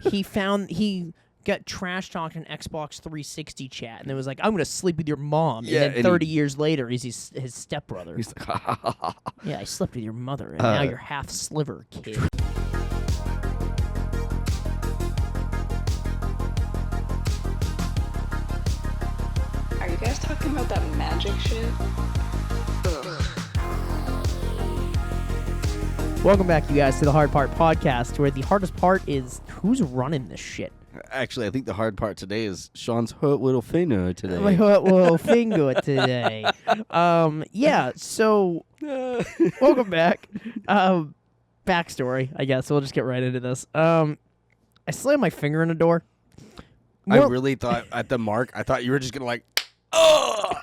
he got trash talked in Xbox 360 chat, and it was like, I'm gonna sleep with your mom. Yeah, and then 30 years later, he's his stepbrother. He's like, Yeah, I slept with your mother, and now you're half Sliver, kid. Are you guys talking about that magic shit? Welcome back, you guys, to the Hard Part Podcast, where the hardest part is who's running this shit. Actually, I think the hard part today is Sean's hurt little finger today. My hurt little finger today. Yeah, so welcome back. Backstory, I guess. We'll just get right into this. I slammed my finger in a door. I really thought at the mark, I thought you were just going to like, oh!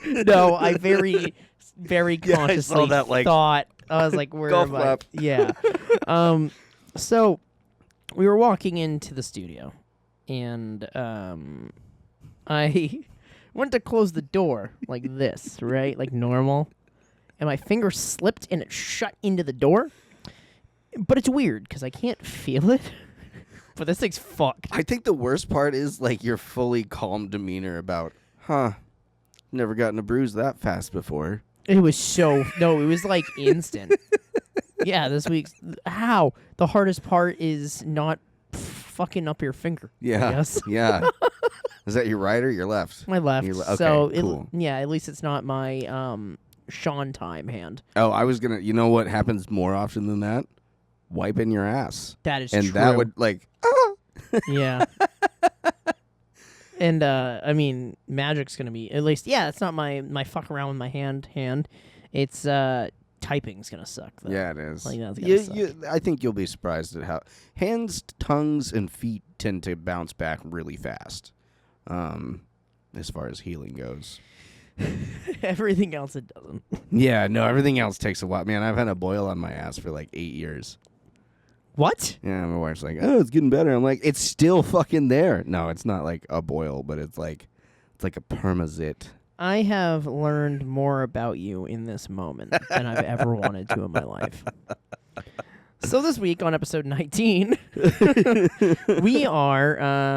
No, I very, very consciously I saw that, like, thought, I was like, where golf am I? clap. Yeah. So we were walking into the studio, and I went to close the door like this, right? Like normal. And my finger slipped, and it shut into the door. But it's weird, because I can't feel it. But this thing's fucked. I think the worst part is like your fully calm demeanor about, never gotten a bruise that fast before. It was it was like instant. Yeah, this week's... How? The hardest part is not fucking up your finger. Yeah. I guess. Yeah. Is that your right or your left? My left. Okay, so cool. At least it's not my Sean time hand. Oh, I was going to... You know what happens more often than that? Wiping your ass. That is true. true. And that would, like... Yeah. And, I mean, magic's going to be... At least, yeah, it's not my fuck around with my hand. It's, typing's going to suck, though. Yeah, it is. Like, that's gonna suck. I think you'll be surprised at how... Hands, tongues, and feet tend to bounce back really fast, as far as healing goes. Everything else, it doesn't. Yeah, no, everything else takes a while. Man, I've had a boil on my ass for like 8 years. What? Yeah, my wife's like, oh, it's getting better. I'm like, it's still fucking there. No, it's not like a boil, but it's like a permazit. I have learned more about you in this moment than I've ever wanted to in my life. So this week on episode 19, we are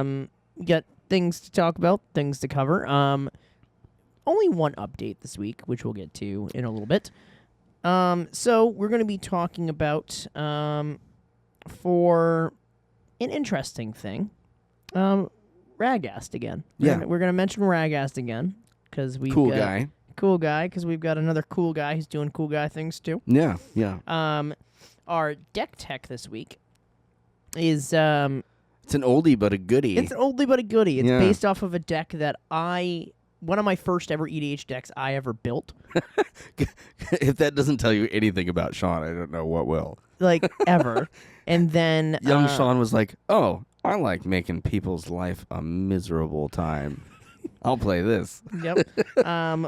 got things to talk about, things to cover. Only one update this week, which we'll get to in a little bit. So we're going to be talking about for an interesting thing, Ragast again. We're going to mention Ragast again because we cool guy because we've got another cool guy who's doing cool guy things too. Yeah. Our deck tech this week is it's an oldie but a goodie. It's an oldie but a goodie. It's based off of a deck that one of my first ever EDH decks I ever built. If that doesn't tell you anything about Sean, I don't know what will. Like, ever. And then... Young Sean was like, oh, I like making people's life a miserable time. I'll play this. Yep.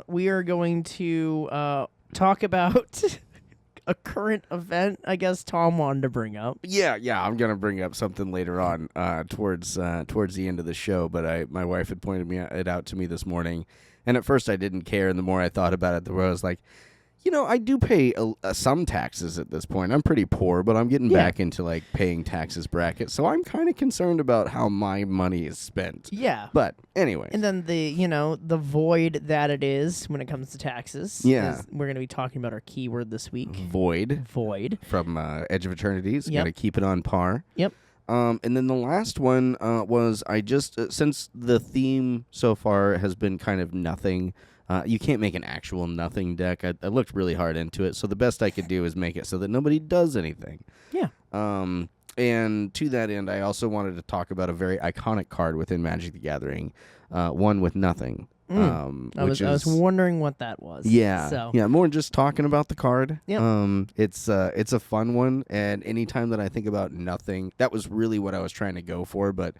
We are going to talk about a current event I guess Tom wanted to bring up. Yeah, I'm going to bring up something later on towards the end of the show, but my wife had pointed it out to me this morning, and at first I didn't care, and the more I thought about it, the more I was like, I do pay some taxes at this point. I'm pretty poor, but I'm getting back into like paying taxes bracket, so I'm kind of concerned about how my money is spent. Yeah. But anyway. And then the void that it is when it comes to taxes. Yeah. We're going to be talking about our keyword this week. Void. From Edge of Eternities. Yep. Got to keep it on par. Yep. And then the last one was I just, since the theme so far has been kind of nothing, you can't make an actual nothing deck. I looked really hard into it, so the best I could do is make it so that nobody does anything. Yeah. And to that end, I also wanted to talk about a very iconic card within Magic the Gathering, one with nothing. I was wondering what that was. Yeah. So. Yeah, more just talking about the card. Yep. It's a fun one, and anytime that I think about nothing, that was really what I was trying to go for, but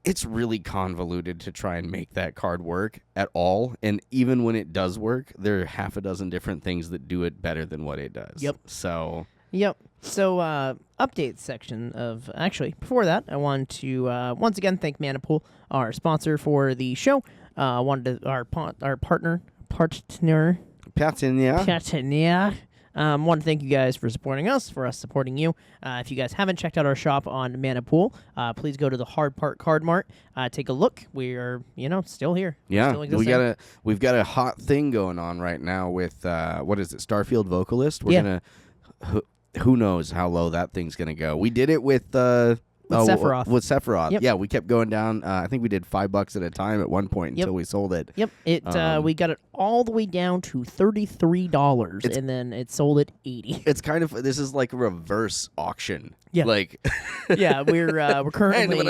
it's really convoluted to try and make that card work at all. And even when it does work, there are half a dozen different things that do it better than what it does. Yep. So, updates section of... Actually, before that, I want to once again thank Manapool, our sponsor for the show. Our partner, Want to thank you guys for supporting us, for us supporting you. If you guys haven't checked out our shop on Manapool, please go to the Hard Part Card Mart. Take a look. We are, still here. Yeah, Still existing. we've got a hot thing going on right now with what is it, Starfield Vocalist? We're gonna who knows how low that thing's gonna go. We did it with Sephiroth. With Sephiroth. Yep. Yeah, we kept going down. I think we did $5 at a time at one point until we sold it. Yep. We got it all the way down to $33, and then it sold at $80. It's kind of, this is like a reverse auction. Yeah. Like, yeah, we're currently.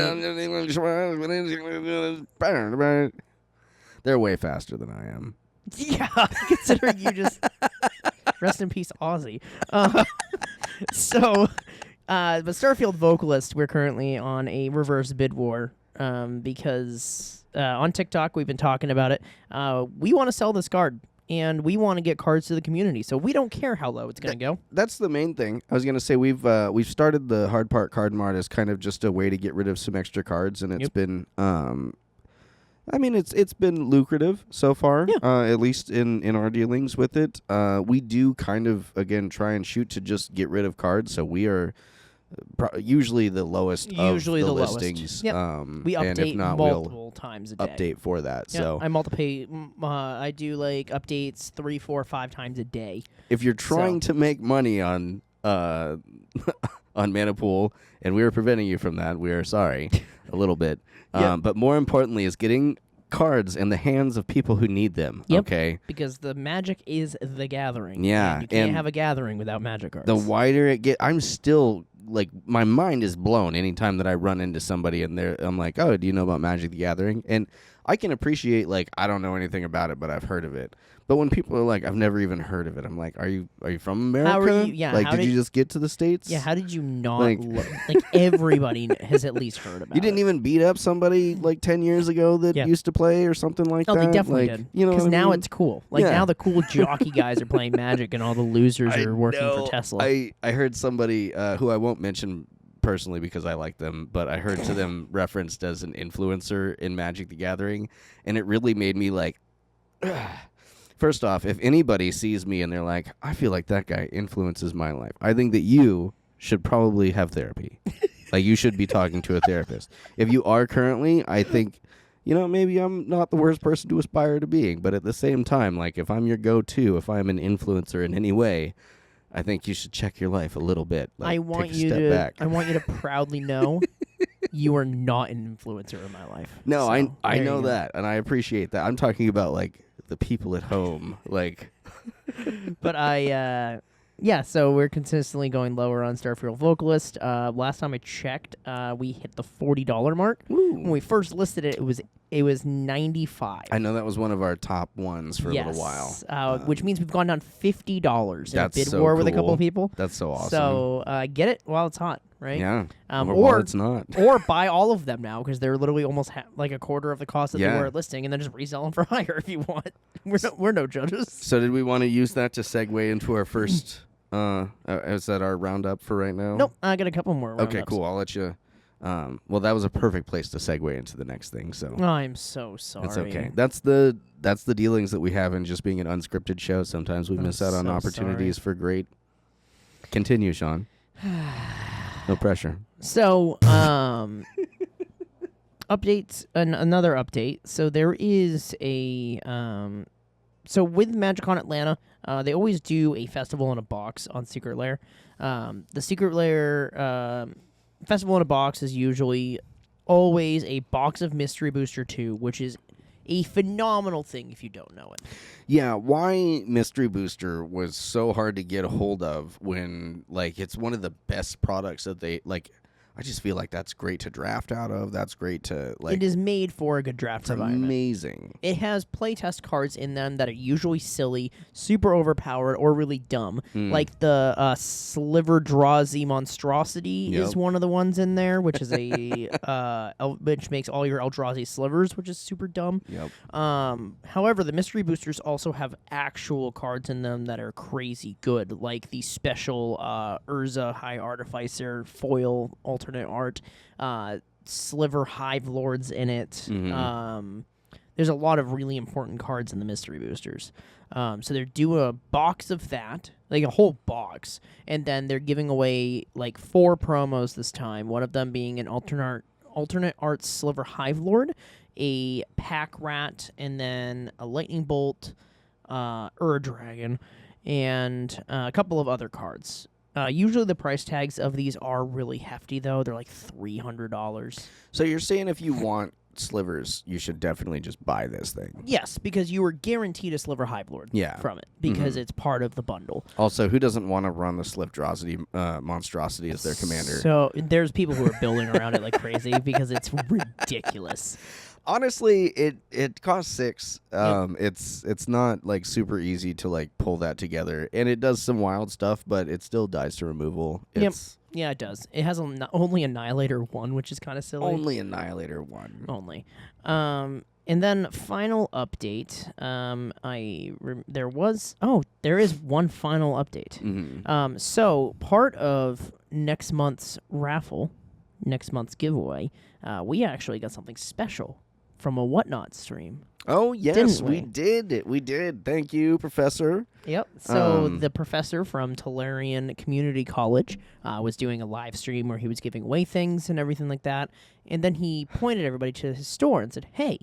They're way faster than I am. Yeah, considering you just rest in peace, Ozzy. But Starfield Vocalist, we're currently on a reverse bid war because on TikTok we've been talking about it. We want to sell this card, and we want to get cards to the community, so we don't care how low it's going to go. That's the main thing. I was going to say we've started the Hard Part Card Mart as kind of just a way to get rid of some extra cards, and it's been it's been lucrative so far, at least in our dealings with it. We do kind of, again, try and shoot to just get rid of cards, so we are usually the lowest of the listings. Yep. We update and if not, multiple times a day. Update for that. Yeah, so I do like updates 3, 4, 5 times a day. If you're trying to make money on Manapool, and we are preventing you from that, we are sorry a little bit. But more importantly is getting cards in the hands of people who need them. Yep. Okay, because the Magic is the gathering. Yeah, and you can't have a gathering without Magic cards. The wider it gets, I'm still like, my mind is blown anytime that I run into somebody and I'm like, oh, do you know about Magic the Gathering? And I can appreciate, like, I don't know anything about it, but I've heard of it. But when people are like, I've never even heard of it, I'm like, are you from America? How are you? Yeah, like, did you just get to the States? Yeah, how did you not? Like everybody has at least heard about it. You didn't even beat up somebody like 10 years ago that used to play or something like that? Oh, they definitely did. You know, because now mean? It's cool. Like, now the cool jockey guys are playing Magic and all the losers are working for Tesla. I heard somebody who I won't mention personally because I like them, but I heard to them referenced as an influencer in Magic the Gathering, and it really made me like, first off, if anybody sees me and they're like, I feel like that guy influences my life, I think that you should probably have therapy. Like, you should be talking to a therapist. If you are currently, I think, maybe I'm not the worst person to aspire to being, but at the same time, like, if I'm your go-to, if I'm an influencer in any way, I think you should check your life a little bit. Like, I want take a step back. I want you to proudly know you are not an influencer in my life. No, so, I know that, and I appreciate that. I'm talking about, like, the people at home, like. But so we're consistently going lower on Starfield Vocalist. Last time I checked, we hit the $40 mark. Ooh. When we first listed it, it was $95. I know that was one of our top ones for a little while. Which means we've gone down $50 in a bid so war with a couple cool. of people. That's so awesome. So get it while it's hot, right? Yeah. Or it's not. Or buy all of them now because they're literally almost like a quarter of the cost that they were at listing, and then just resell them for higher if you want. We're no judges. So did we want to use that to segue into our first? Is that our roundup for right now? Nope, I got a couple more roundups. Okay, cool. I'll let you. Well, that was a perfect place to segue into the next thing. So I'm so sorry. It's okay. That's the dealings that we have in just being an unscripted show. Sometimes we miss out on opportunities for great. Continue, Sean. No pressure. So, updates. Another update. So there is a. So with MagicCon Atlanta, they always do a festival in a box on Secret Lair. The Secret Lair festival in a box is usually always a box of Mystery Booster 2, which is a phenomenal thing if you don't know it. Yeah, why Mystery Booster was so hard to get a hold of when, like, it's one of the best products that they, like, I just feel like that's great to draft out of. That's great to, like... It is made for a good draft environment. Amazing. It has playtest cards in them that are usually silly, super overpowered, or really dumb. Like the Sliver Draw-Z Monstrosity is one of the ones in there, which is which makes all your Eldrazi Slivers, which is super dumb. Yep. However, the Mystery Boosters also have actual cards in them that are crazy good, like the special Urza High Artificer foil alternate art, Sliver Hive Lords in it. there's a lot of really important cards in the mystery boosters. So they're doing a box of that, like a whole box, and then they're giving away like 4 promos this time. One of them being an alternate art Sliver Hive Lord, a Pack Rat, and then a Lightning Bolt, Dragon, and a couple of other cards. Usually the price tags of these are really hefty, though. They're like $300. So you're saying if you want slivers, you should definitely just buy this thing. Yes, because you were guaranteed a Sliver Hive Lord from it, because it's part of the bundle. Also, who doesn't want to run the Slivdrosity monstrosity as their commander? So there's people who are building around it like crazy because it's ridiculous. Honestly, it costs 6. It's not like super easy to like pull that together, and it does some wild stuff, but it still dies to removal. Yeah, it does. It has only Annihilator 1, which is kind of silly. Only Annihilator 1. Only. And then final update. There is one final update. Mm-hmm. So part of next month's raffle, next month's giveaway, we actually got something special from a Whatnot stream. Oh, yes, Didn't we? We did. Thank you, Professor. Yep. So the professor from Tolarian Community College was doing a live stream where he was giving away things and everything like that. And then he pointed everybody to his store and said, "Hey,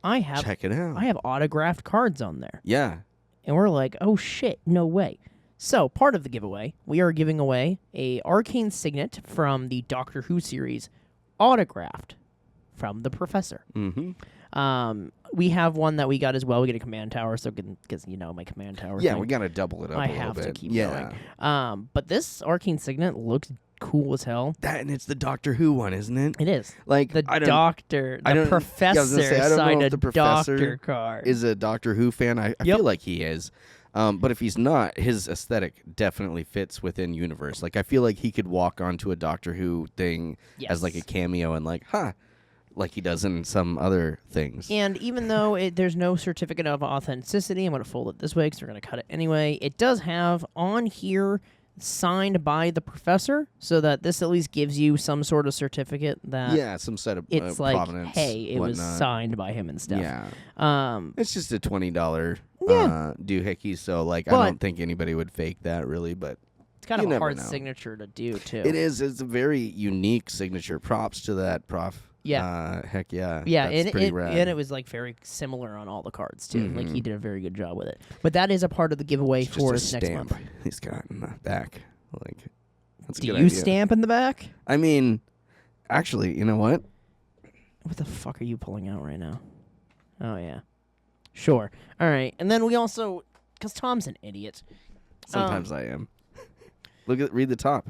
Check it out. I have autographed cards on there." Yeah. And we're like, "Oh shit, no way." So part of the giveaway, we are giving away a Arcane Signet from the Doctor Who series, autographed from the professor. Mm-hmm. We have one that we got as well. We get a command tower, so because my command tower. Yeah, thing, we gotta double it up. I a little have bit. to keep yeah. going. But this Arcane Signet looks cool as hell. That, and it's the Doctor Who one, isn't it? It is. Like The professor professor signed a the professor doctor card. is a Doctor Who fan. I feel like he is. But if he's not, his aesthetic definitely fits within universe. Like I feel like he could walk onto a Doctor Who thing as like a cameo and like he does in some other things. And even though there's no certificate of authenticity, I'm going to fold it this way because we're going to cut it anyway. It does have on here signed by the professor, so that this at least gives you some sort of certificate that some set of it's like, provenance, hey, it was whatnot. signed by him and stuff. Yeah. It's just a $20 doohickey, so like I don't think anybody would fake that really, but it's kind of a hard know. signature to do too. It is. It's a very unique signature. Props to that, Prof. Yeah. Heck yeah. Yeah, That's pretty rad. and it was like very similar on all the cards too. Like he did a very good job with it. But that is a part of the giveaway It's for just a next stamp month. he's got in the back. Like, that's a Do good you idea. stamp in the back? I mean, actually, you know what? What the fuck are you pulling out right now? Oh yeah, sure. All right, and then we also, because Tom's an idiot. Sometimes I am. Read the top.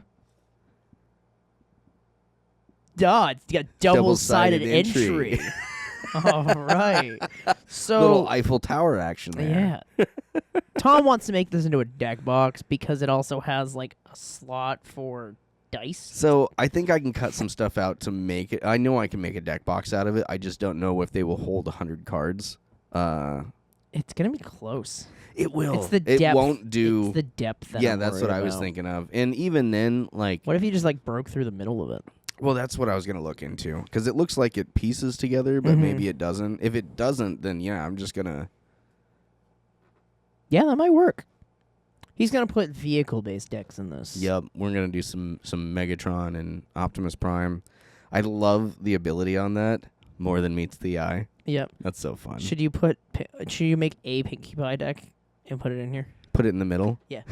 Duh, it's got double-sided Double-sided entry. All right. So Little Eiffel Tower action there. yeah. Tom wants to make this into a deck box because it also has like a slot for dice. So I think I can cut some stuff out to make it. I know I can make a deck box out of it. I just don't know if they will hold 100 cards. It's gonna be close. It will. It's the It depth. won't do. It's the depth. That Yeah, I'm that's what worried I was about. thinking of. And even then, like, What if you just like broke through the middle of it? well, that's what I was gonna look into because it looks like it pieces together, but maybe it doesn't. If it doesn't, then yeah, I'm just gonna. Yeah, that might work. He's gonna put vehicle-based decks in this. Yep, we're gonna do some Megatron and Optimus Prime. I love the ability on that more than meets the eye. Yep. That's so fun. Should you make a Pinkie Pie deck and put it in here? Put it in the middle. Yeah.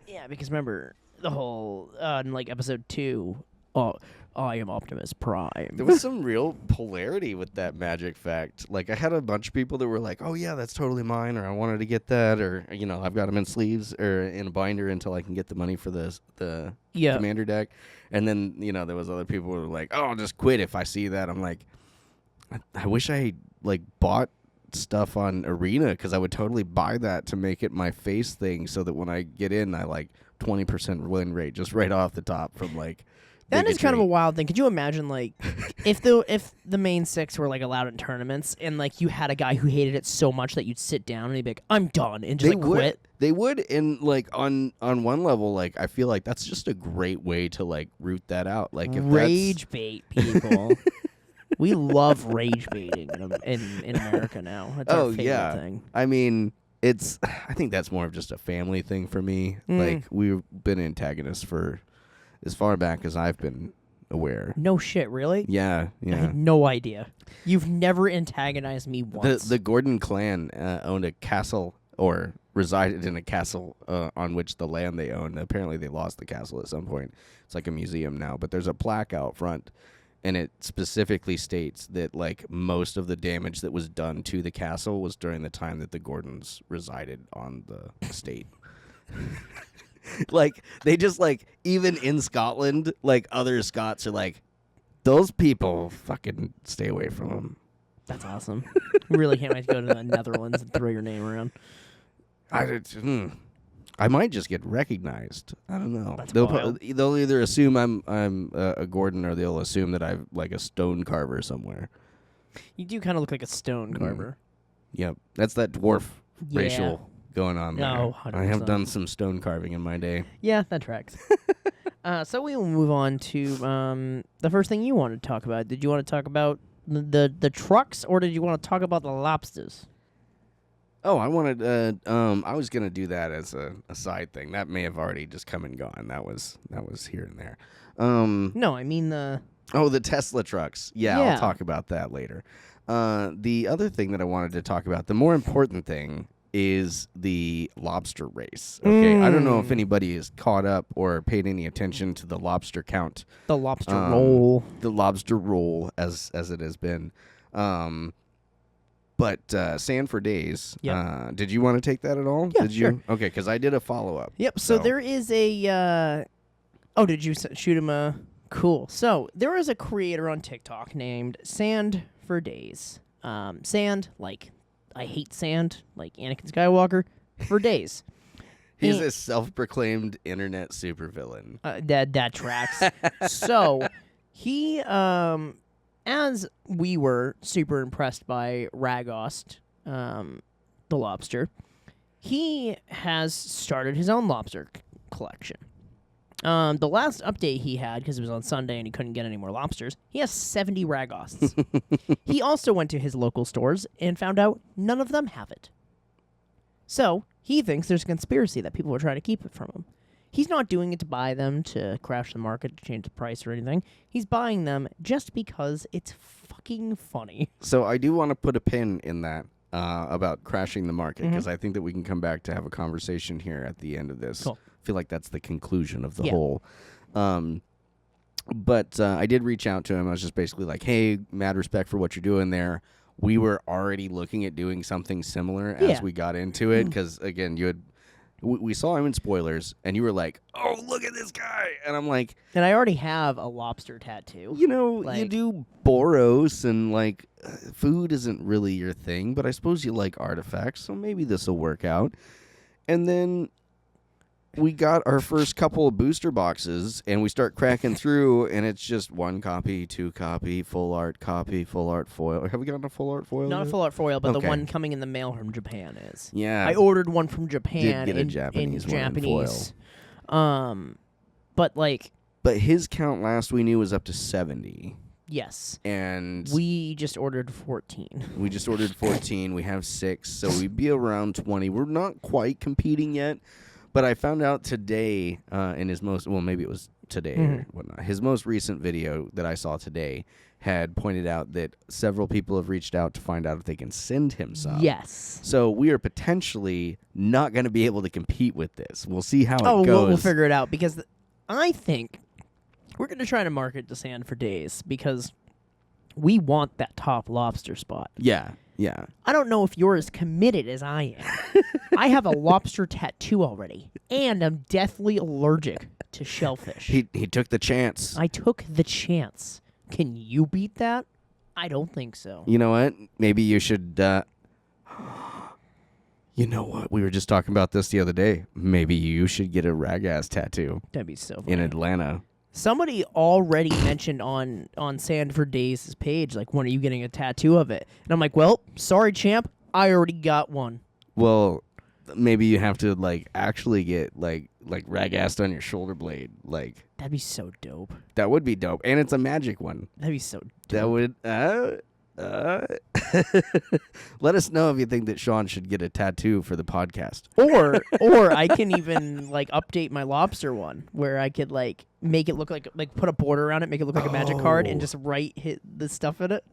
Yeah, because remember the whole in like episode 2. Oh, I am Optimus Prime. There was some real polarity with that magic fact. Like, I had a bunch of people that were like, oh, yeah, that's totally mine, or I wanted to get that, or, you know, I've got them in sleeves or in a binder until I can get the money for the commander deck. And then, you know, there was other people who were like, oh, I'll just quit if I see that. I'm like, I wish I, like, bought stuff on Arena because I would totally buy that to make it my face thing so that when I get in, I, like, 20% win rate just right off the top from, like, that is kind of a wild thing. Could you imagine, like, if the main 6 were like allowed in tournaments, and like you had a guy who hated it so much that you'd sit down and he'd be like, "I'm done," and just quit? They would, and like on one level, like I feel like that's just a great way to like root that out. Like if rage bait people. We love rage baiting in America now. That's our favorite thing. I mean, I think that's more of just a family thing for me. Like, we've been antagonists for as far back as I've been aware. No shit, really? Yeah. I had no idea. You've never antagonized me once. The Gordon clan owned a castle, or resided in a castle on which the land they owned. Apparently they lost the castle at some point. It's like a museum now, but there's a plaque out front, and it specifically states that like most of the damage that was done to the castle was during the time that the Gordons resided on the estate. Like, they just, like, even in Scotland, like, other Scots are like, those people, fucking stay away from them. That's awesome. We really can't wait to go to the Netherlands and throw your name around. I might just get recognized. I don't know. That's They'll either assume I'm a Gordon, or they'll assume that I'm like a stone carver somewhere. You do kind of look like a stone carver. Yep, that's that dwarf racial going on there. No, I have done some stone carving in my day. Yeah, that tracks. So we will move on to the first thing you wanted to talk about. Did you want to talk about the trucks, or did you want to talk about the lobsters? Oh, I wanted. I was gonna do that as a side thing. That may have already just come and gone. That was here and there. No, I mean the. Oh, the Tesla trucks. Yeah, I'll talk about that later. The other thing that I wanted to talk about, the more important thing, is the lobster race. Okay, I don't know if anybody is caught up or paid any attention to the lobster count. The lobster roll. The lobster roll, as it has been. But Sand for Days, did you want to take that at all? Yeah, did you? sure. Okay, because I did a follow-up. Yep, so there is a... did you shoot him a... Cool. So, there is a creator on TikTok named Sand for Days. Sand, like, I hate sand, like Anakin Skywalker, for days. He's a self-proclaimed internet supervillain. That tracks. So, he... as we were super impressed by Ragost, the lobster, he has started his own lobster collection. The last update he had, because it was on Sunday and he couldn't get any more lobsters, he has 70 Ragosts. He also went to his local stores and found out none of them have it. So, he thinks there's a conspiracy that people are trying to keep it from him. He's not doing it to buy them, to crash the market, to change the price or anything. He's buying them just because it's fucking funny. So I do want to put a pin in that about crashing the market, because I think that we can come back to have a conversation here at the end of this. Cool. I feel like that's the conclusion of the whole. But I did reach out to him. I was just basically like, hey, mad respect for what you're doing there. We were already looking at doing something similar as we got into it, because, again, you had... We saw him in spoilers, and you were like, oh, look at this guy. And I'm like... And I already have a lobster tattoo. You know, you do Boros, and, like, food isn't really your thing, but I suppose you like artifacts, so maybe this will work out. And then we got our first couple of booster boxes, and we start cracking through, and it's just 1 copy, 2 copy, full art copy, full art foil. Have we gotten a full art foil? Not a full art foil, but the one coming in the mail from Japan is. Yeah. I ordered one from Japan Did get a Japanese one in Japanese. But his count last we knew was up to 70. Yes. And we just ordered 14. We just ordered 14. We have 6, so we'd be around 20. We're not quite competing yet. But I found out today in his maybe it was today or whatnot. His most recent video that I saw today had pointed out that several people have reached out to find out if they can send him some. Yes. So we are potentially not going to be able to compete with this. We'll see how it goes. We'll figure it out, because I think we're going to try to market to Sand for Days, because we want that top lobster spot. Yeah. Yeah. I don't know if you're as committed as I am. I have a lobster tattoo already, and I'm deathly allergic to shellfish. He took the chance. I took the chance. Can you beat that? I don't think so. You know what? Maybe you should... You know what? We were just talking about this the other day. Maybe you should get a rag-ass tattoo. That'd be so funny. In Atlanta. Somebody already mentioned on Sand for Days' page, like, when are you getting a tattoo of it? And I'm like, well, sorry, champ. I already got one. Well, maybe you have to, like, actually get, like, ragast on your shoulder blade. Like, That'd be so dope. that would be dope. And it's a magic one. That'd be so dope. That would let us know if you think that Sean should get a tattoo for the podcast. Or I can even like update my lobster one where I could like make it look like put a border around it, make it look like a magic card, and just hit the stuff in it.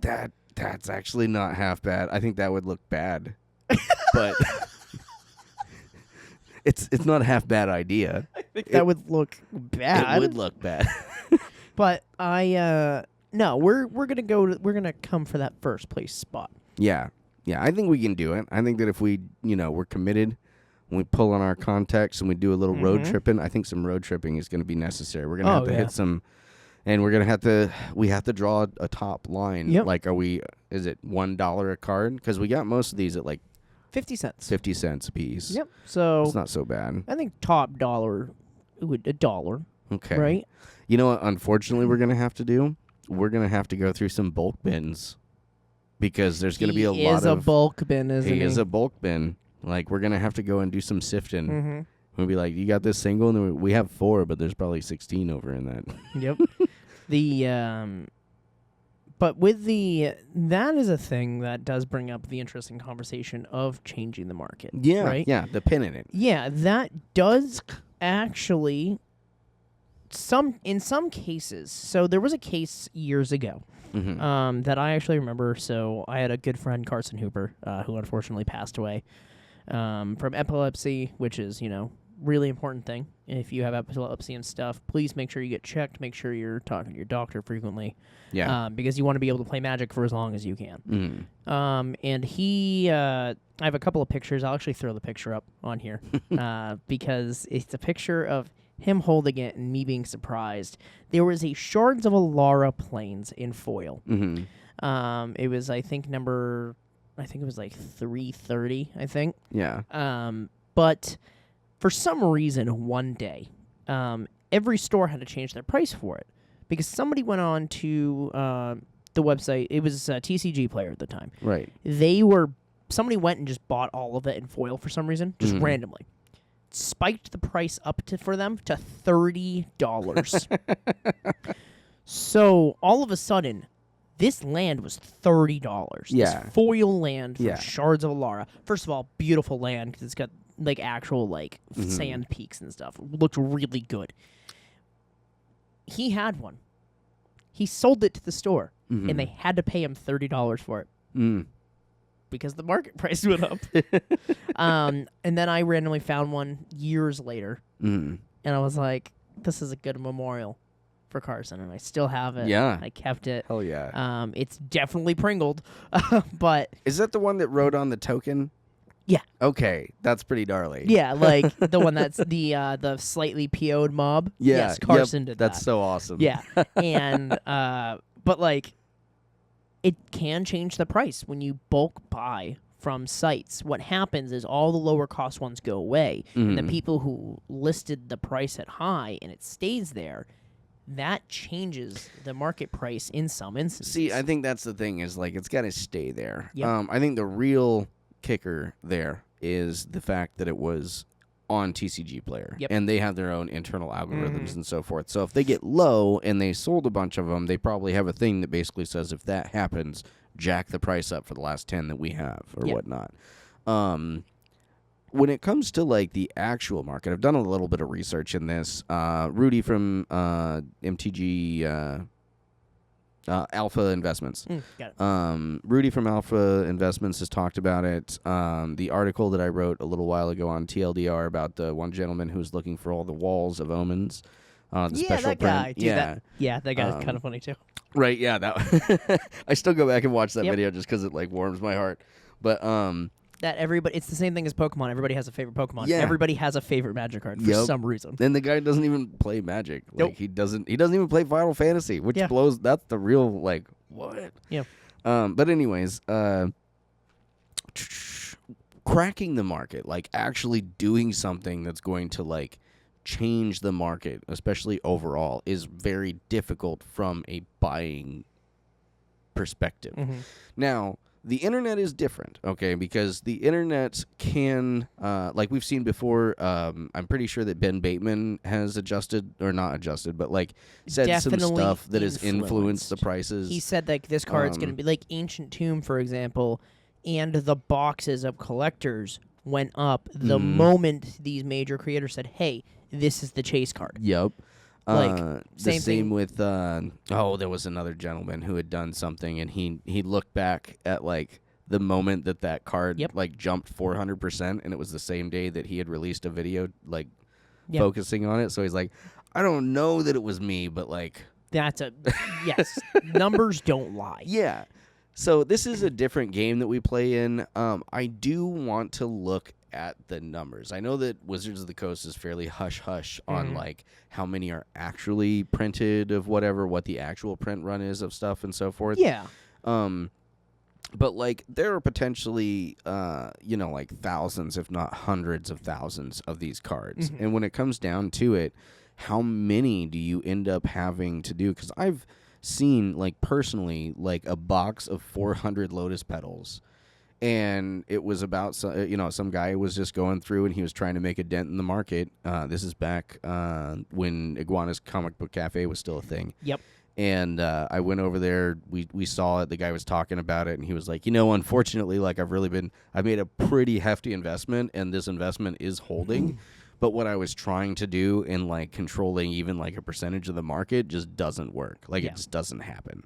That's actually not half bad. I think that would look bad, but it's not a half bad idea. I think that would look bad. It would look bad. But no, we're gonna come for that first place spot. Yeah. I think we can do it. I think that if we, we're committed, when we pull on our contacts and we do a little road tripping, I think some road tripping is going to be necessary. We're going to have to hit some, and we're going to have to draw a top line. Yep. Like, is it $1 a card? Because we got most of these at like 50 cents. 50 cents a piece. Yep. So it's not so bad. I think top dollar, $1. Okay. Right. You know what? Unfortunately, we're going to have to do. We're going to have to go through some bulk bins because there's going to be a lot of... He is a bulk bin, isn't he? He is a bulk bin. Like, we're going to have to go and do some sifting. Mm-hmm. We'll be like, you got this single? And then we have 4, but there's probably 16 over in that. Yep. But with that is a thing that does bring up the interesting conversation of changing the market. Yeah. Right? Yeah, the pin in it. Yeah, that does actually... in some cases, so there was a case years ago that I actually remember. So I had a good friend, Carson Hooper, who unfortunately passed away from epilepsy, which is, really important thing. If you have epilepsy and stuff, please make sure you get checked. Make sure you're talking to your doctor frequently. Yeah. Because you want to be able to play Magic for as long as you can. Mm-hmm. And he, I have a couple of pictures. I'll actually throw the picture up on here because it's a picture of him holding it and me being surprised. There was a Shards of Alara Plains in foil. Mm-hmm. It was, I think it was like 330, I think. Yeah. But for some reason, one day, every store had to change their price for it because somebody went on to the website. It was a TCG Player at the time. Right. Somebody went and just bought all of it in foil for some reason, just randomly. Spiked the price up for them to $30. So all of a sudden, this land was $30. Yeah. This foil land from Shards of Alara. First of all, beautiful land because it's got like actual sand peaks and stuff. It looked really good. He had one. He sold it to the store, and they had to pay him $30 for it. Because the market price went up. And then I randomly found one years later. And I was like, this is a good memorial for Carson. And I still have it. Yeah. I kept it. Hell yeah. It's definitely Pringled. But is that the one that wrote on the token? Yeah. Okay. That's pretty gnarly. Yeah, like the one that's the slightly PO'd mob. Yeah. Yes, Carson did that. That's so awesome. Yeah. And, but like, it can change the price when you bulk buy from sites. What happens is all the lower cost ones go away, and the people who listed the price at high and it stays there, that changes the market price in some instances. See, I think that's the thing is like it's got to stay there. Yep. I think the real kicker there is the fact that it was on TCG Player. Yep. And they have their own internal algorithms and so forth. So if they get low and they sold a bunch of them, they probably have a thing that basically says if that happens, jack the price up for the last 10 that we have or whatnot. When it comes to like the actual market, I've done a little bit of research in this. Rudy from MTG Alpha Investments. Got it. Rudy from Alpha Investments has talked about it. The article that I wrote a little while ago on TLDR about the one gentleman who's looking for all the walls of omens. The special that guy. print. Dude, that guy's kind of funny too. Right, yeah. That I still go back and watch that video just because it like warms my heart. But that it's the same thing as Pokemon. Everybody has a favorite Pokemon. Yeah. Everybody has a favorite Magic card for some reason. And the guy doesn't even play Magic. Like he doesn't even play Final Fantasy, which blows. That's the real like what? Yeah. But anyways, cracking the market, like actually doing something that's going to like change the market, especially overall, is very difficult from a buying perspective. Now, the internet is different, okay, because the internet can, like we've seen before, I'm pretty sure that Ben Bateman has adjusted, or not adjusted, but like said Definitely some stuff that has influenced the prices. He said like this card's going to be like Ancient Tomb, for example, and the boxes of collectors went up the moment these major creators said, hey, this is the chase card. Yep. Like, the same thing with there was another gentleman who had done something, and he looked back at like the moment that card like jumped 400%, and it was the same day that he had released a video like focusing on it. So he's like, I don't know that it was me, but like that's a yes. Numbers don't lie. Yeah. So this is a different game that we play in. I do want to look at the numbers. I know that Wizards of the Coast is fairly hush-hush on like how many are actually printed of whatever, what the actual print run is of stuff and so forth. Yeah. But like there are potentially like thousands, if not hundreds of thousands of these cards. And when it comes down to it, how many do you end up having to do? Because I've seen like personally like a box of 400 Lotus Petals. And it was about, some guy was just going through and he was trying to make a dent in the market. This is back when Iguana's Comic Book Cafe was still a thing. Yep. And I went over there. We saw it. The guy was talking about it, and he was like, unfortunately, like I've made a pretty hefty investment, and this investment is holding. But what I was trying to do in like controlling even like a percentage of the market just doesn't work. Like it just doesn't happen.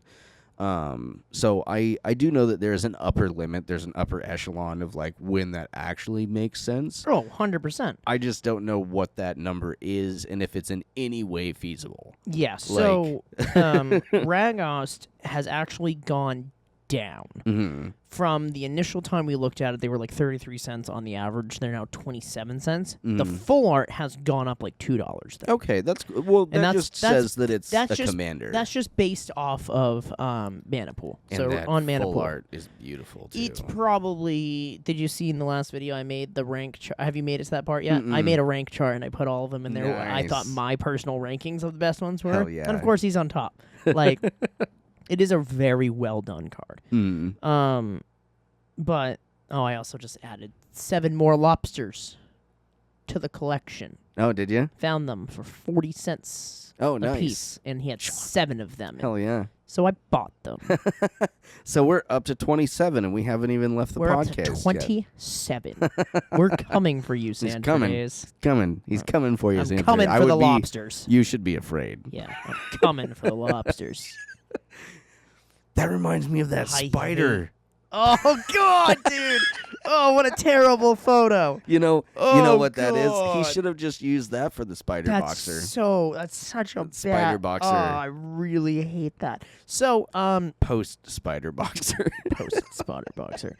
So I do know that there's an upper limit. There's an upper echelon of like when that actually makes sense. Oh, 100%. I just don't know what that number is and if it's in any way feasible. Yeah. So Ragost has actually gone down. From the initial time we looked at it, they were like 33 cents on the average. They're now 27 cents. The full art has gone up like $2 though. Okay, that's well. And that just says that it's a just, commander. That's just based off of Manapool. And so that on Manapool, full art is beautiful too. It's probably. Did you see in the last video I made the rank? Have you made it to that part yet? I made a rank chart and I put all of them in there. Nice. I thought my personal rankings of the best ones were. Hell yeah. And of course he's on top. Like. It is a very well done card. But I also just added 7 more lobsters to the collection. Oh, did you? Found them for 40 cents Oh, a nice. piece, and he had 7 of them. Hell yeah. So I bought them. So we're up to 27, and we haven't even left the We're podcast up to 27. We're coming for you, Santa. He's coming. He's coming. He's coming for you, I'm Santa. coming for the lobsters. You should be afraid. Yeah, I'm coming for the lobsters. That reminds me of that spider. Oh, God, dude. Oh, what a terrible photo. You know what that is? God. He should have just used that for the spider boxer. That's such a Spider bad boxer. Oh, I really hate that. So, Post spider boxer. post spider boxer.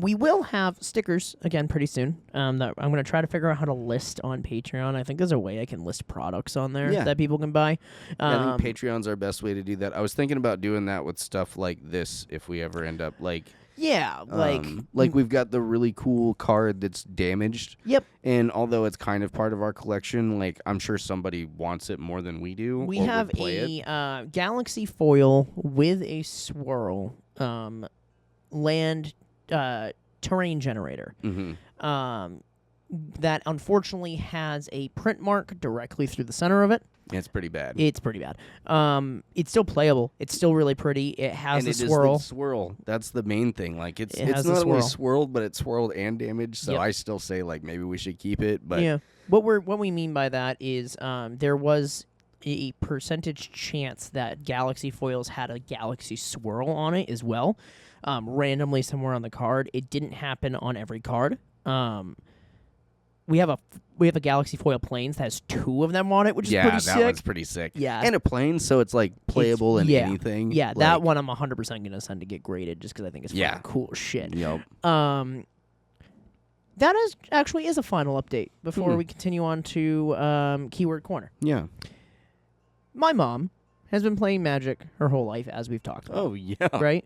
We will have stickers again pretty soon. That I'm going to try to figure out how to list on Patreon. I think there's a way I can list products on there that people can buy. I think Patreon's our best way to do that. I was thinking about doing that with stuff like this if we ever end up like. Yeah, like we've got the really cool card that's damaged. Yep. And although it's kind of part of our collection, like I'm sure somebody wants it more than we do. We or have would play a Galaxy foil with a swirl land terrain generator. That unfortunately has a print mark directly through the center of it. It's pretty bad. It's pretty bad. It's still playable. It's still really pretty. It has and a it swirl. Is the swirl. That's the main thing. Like it's has not the only swirl. swirled, but it's swirled and damaged. So Yep. I still say like maybe we should keep it. But yeah, what we mean by that is there was a percentage chance that Galaxy foils had a Galaxy swirl on it as well, randomly somewhere on the card. It didn't happen on every card. We have a Galaxy foil planes that has 2 of them on it, which is pretty sick. that one's pretty sick. Yeah. And a plane, so it's like playable in anything. Yeah, like, that one I'm 100% gonna send to get graded just because I think it's fucking cool shit. Yep. That actually is a final update before we continue on to Keyword Corner. Yeah. My mom has been playing Magic her whole life, as we've talked about. Oh yeah. Right?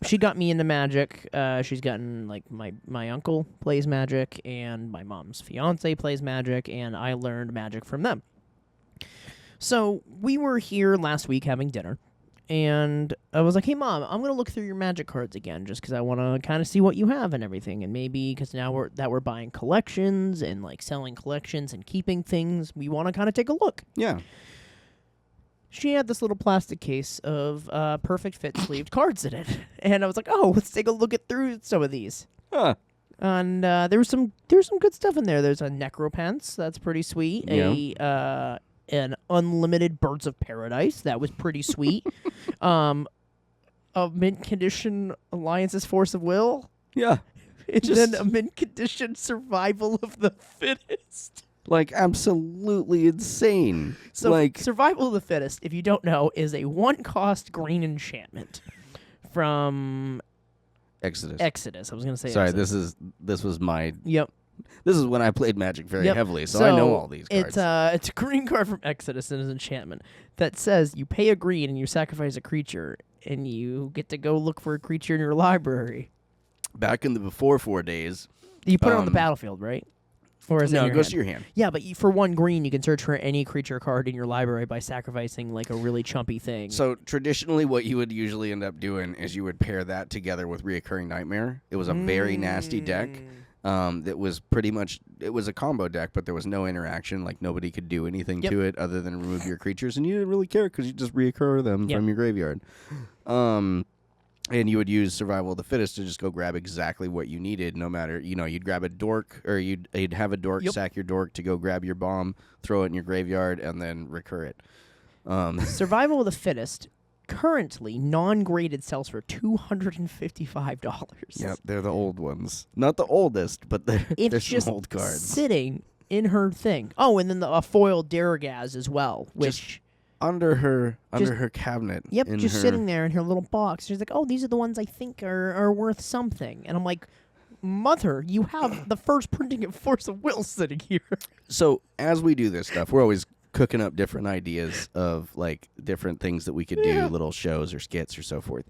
She got me into Magic. She's gotten, like, my uncle plays Magic, and my mom's fiance plays Magic, and I learned Magic from them. So we were here last week having dinner, and I was like, hey, Mom, I'm going to look through your Magic cards again just because I want to kind of see what you have and everything. And maybe because now we're buying collections and, like, selling collections and keeping things, we want to kind of take a look. Yeah. She had this little plastic case of perfect fit sleeved cards in it. And I was like, oh, let's take a look through some of these. Huh. And there's some good stuff in there. There's a Necropence. That's pretty sweet. Yeah. An unlimited Birds of Paradise. That was pretty sweet. A mint condition Alliance's Force of Will. Yeah. And then a mint condition Survival of the Fittest. Like, absolutely insane. So, like, Survival of the Fittest, if you don't know, is a one-cost green enchantment from Exodus. I was going to say Sorry, Exodus. this was my... Yep. This is when I played Magic very Yep. heavily, so I know all these cards. It's a green card from Exodus and an enchantment that says you pay a green and you sacrifice a creature, and you get to go look for a creature in your library. Back in the before 4 days... You put it on the battlefield, right? Or is no, it it goes to your hand. Yeah, but for 1 green, you can search for any creature card in your library by sacrificing, like, a really chumpy thing. So traditionally, what you would usually end up doing is you would pair that together with Reoccurring Nightmare. It was a very nasty deck. That was pretty much, it was a combo deck, but there was no interaction. Like, nobody could do anything to it other than remove your creatures, and you didn't really care because you just reoccur them from your graveyard. And you would use Survival of the Fittest to just go grab exactly what you needed, no matter, you'd grab a dork, or you'd have a dork, sack your dork to go grab your bomb, throw it in your graveyard, and then recur it. Survival of the Fittest, currently, non-graded, sells for $255. Yep, they're the old ones. Not the oldest, but they're just some old cards. Sitting in her thing. Oh, and then a foil Daragaz as well, which... Under her cabinet. Yep, just sitting there in her little box. She's like, oh, these are the ones I think are worth something. And I'm like, Mother, you have the first printing of Force of Will sitting here. So as we do this stuff, we're always cooking up different ideas of, like, different things that we could do, little shows or skits or so forth.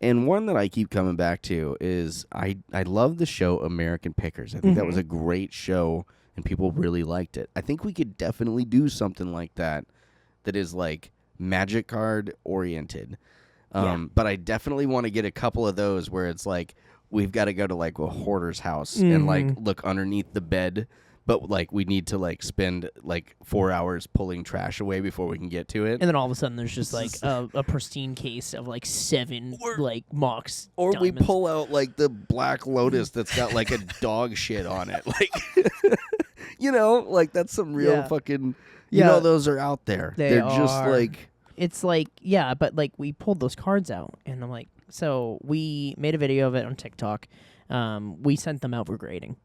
And one that I keep coming back to is I love the show American Pickers. I think that was a great show, and people really liked it. I think we could definitely do something like that is, like, Magic card oriented. But I definitely want to get a couple of those where it's like we've got to go to, like, a hoarder's house and, like, look underneath the bed, but, like, we need to, like, spend, like, 4 hours pulling trash away before we can get to it. And then all of a sudden there's just, like, a pristine case of, like, 7 like Mox Or diamonds. we pull out, like, the Black Lotus that's got, like, a dog shit on it. Like, like, that's some real fucking... those are out there. They're just, like... It's like, but, like, we pulled those cards out, and I'm like, so we made a video of it on TikTok. We sent them out for grading.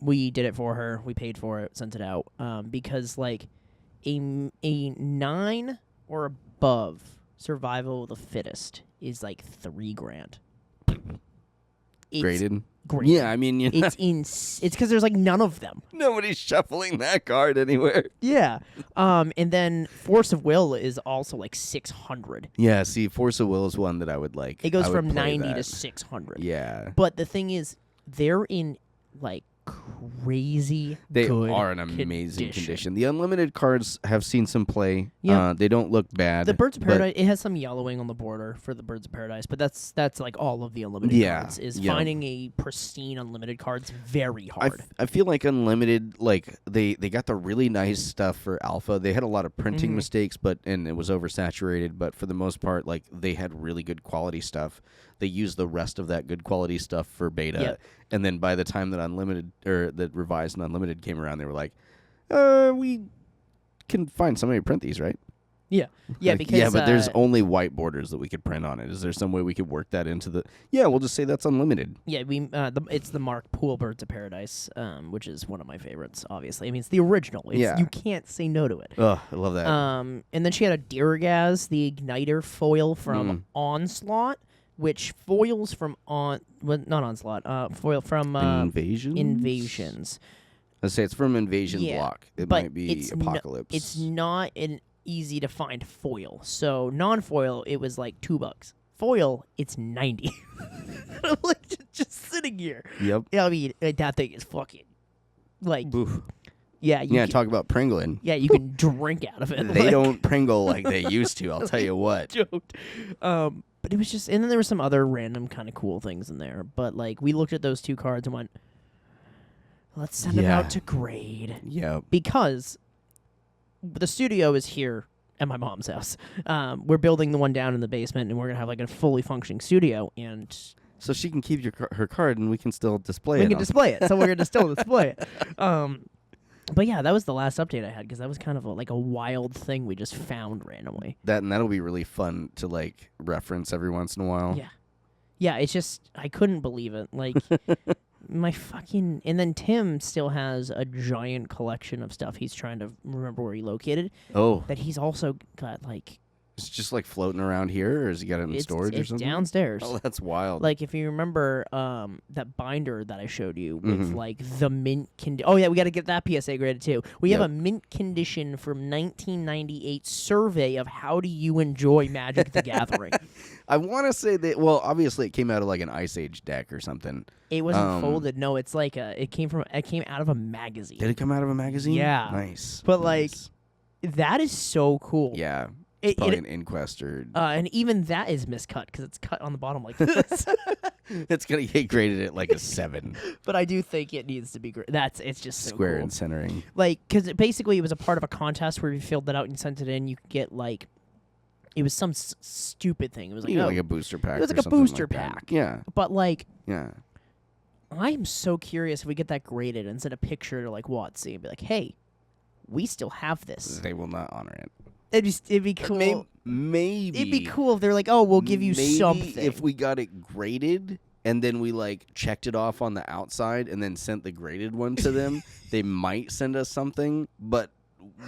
We did it for her. We paid for it, sent it out. Because, like, a 9 or above Survival of the Fittest is, like, $3,000. Graded? Graded. Yeah, I mean, It's because there's, like, none of them. Nobody's shuffling that card anywhere. Yeah. And then Force of Will is also, like, 600. Yeah, see, Force of Will is one that I would like. It goes from play 90 that. to 600. Yeah. But the thing is, they're in, like, crazy They good are an amazing condition. The unlimited cards have seen some play. Yeah. They don't look bad. The Birds of Paradise, it has some yellowing on the border for the Birds of Paradise, but that's like all of the unlimited cards. Finding a pristine unlimited card's very hard. I feel like unlimited, like, they got the really nice stuff for alpha. They had a lot of printing mistakes, and it was oversaturated, but for the most part, like, they had really good quality stuff. They used the rest of that good quality stuff for beta, and then by the time that unlimited or that revised and unlimited came around, they were like, we can find somebody to print these, right? Yeah, like, because but there's only white borders that we could print on it. Is there some way we could work that into the? Yeah, we'll just say that's unlimited. Yeah, it's the Manapool Birds of Paradise, which is one of my favorites. Obviously, I mean it's the original. You can't say no to it. Oh, I love that. And then she had a Daragaz, the Igniter foil from Onslaught, which foils from not Onslaught. Foil from Invasions. Let's say it's from Invasion block. It but might be Apocalypse. It's not an easy to find foil. So non-foil, it was like $2. Foil, it's 90. I'm like just sitting here. Yep. I mean, that thing is fucking like. Oof. Yeah, Yeah, talk about Pringling. Yeah, you can drink out of it. They like, don't Pringle like they used to, I'll tell you what. Joked. But it was just, and then there were some other random kind of cool things in there. But like, we looked at those 2 cards and went, let's send them out to grade. Yep. Because the studio is here at my mom's house. We're building the one down in the basement, and we're gonna have like a fully functioning studio. And So she can keep her card, and we can still display it. we can display it. So we're gonna still display it. But yeah, that was the last update I had because that was kind of like a wild thing we just found randomly. That'll be really fun to like reference every once in a while. Yeah. It's just I couldn't believe it. Like my fucking, and then Tim still has a giant collection of stuff. He's trying to remember where he located. Oh, That he's also got like. it's just like floating around here, or has he got it in storage or something? Downstairs. Oh, that's wild. Like if you remember that binder that I showed you with Mhm. like the mint condition. Oh yeah, we got to get that PSA graded too. We have Yep. a mint condition from 1998 survey of how do you enjoy Magic the Gathering. I want to say that. Well, obviously, it came out of like an Ice Age deck or something. It wasn't folded. No, it's like it came out of a magazine. Did it come out of a magazine? Yeah. Nice. But like Nice. that is so cool. Yeah. It- Probably it- an Inquest or and even that is miscut because it's cut on the bottom like this. it's gonna get graded at like a 7. But I do think it needs to be. It's just so Square cool. and centering. Like, because basically it was a part of a contest where you filled that out and sent it in. You could get like, it was some stupid thing. It was like, Like a booster pack. it was or like a something booster like that. pack. Yeah. But like, Yeah. I am so curious if we get that graded and send a picture to like WotC and be like, hey, we still have this. They will not honor it. It'd be cool. Maybe. It'd be cool if they're like, oh, we'll give you Maybe something. if we got it graded and then we like checked it off on the outside and then sent the graded one to them, they might send us something, but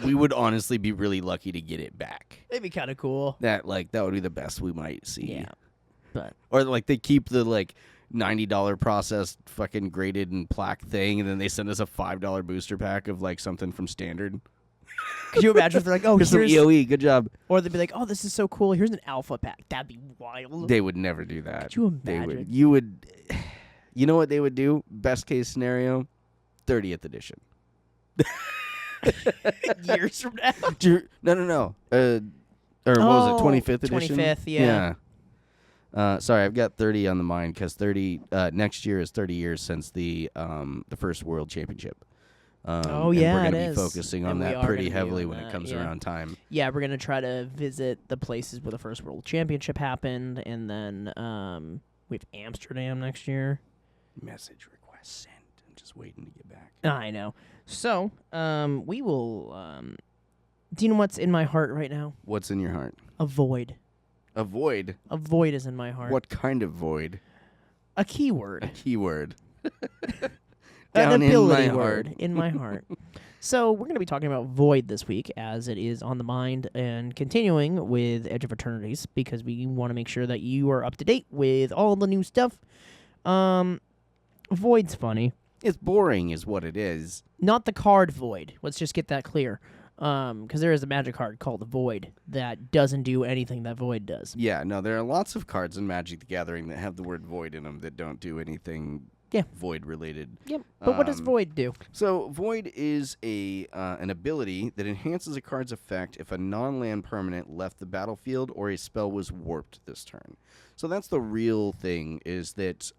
we would honestly be really lucky to get it back. It'd be kind of cool. That would be the best we might see. Yeah. But Or like they keep the like $90 processed fucking graded and plaque thing, and then they send us a $5 booster pack of like something from Standard. could you imagine if they're like, oh, Here's some here's, EOE, good job. or they'd be like, oh, this is so cool. Here's an alpha pack. That'd be wild. They would never do that. Could you They imagine? would. You would. You know what they would do? Best case scenario, 30th edition. Years from now. No. Or what was it? 25th edition. 25th, yeah. Sorry, I've got 30 on the mind because 30 next year is 30 years since the first World Championship. Oh, and yeah, we're it gonna be is. focusing on And we that are pretty gonna be heavily on when it that, comes yeah. around time. Yeah, we're gonna try to visit the places where the first World Championship happened, and then we have Amsterdam next year. Message request sent. I'm just waiting to get back. I know. So, we will. Do you know what's in my heart right now? What's in your heart? A void. A void. A void is in my heart. What kind of void? A keyword. A keyword. An Down in ability my word heart. in my heart. So we're going to be talking about void this week, as it is on the mind, and continuing with Edge of Eternities because we want to make sure that you are up to date with all the new stuff. Void's funny. It's boring, is what it is. Not the card Void. Let's just get that clear. Because there is a magic card called the Void that doesn't do anything that Void does. Yeah, no, there are lots of cards in Magic the Gathering that have the word void in them that don't do anything void related. Yep. But what does Void do? So void is an ability that enhances a card's effect if a non-land permanent left the battlefield or a spell was warped this turn. So that's the real thing, is that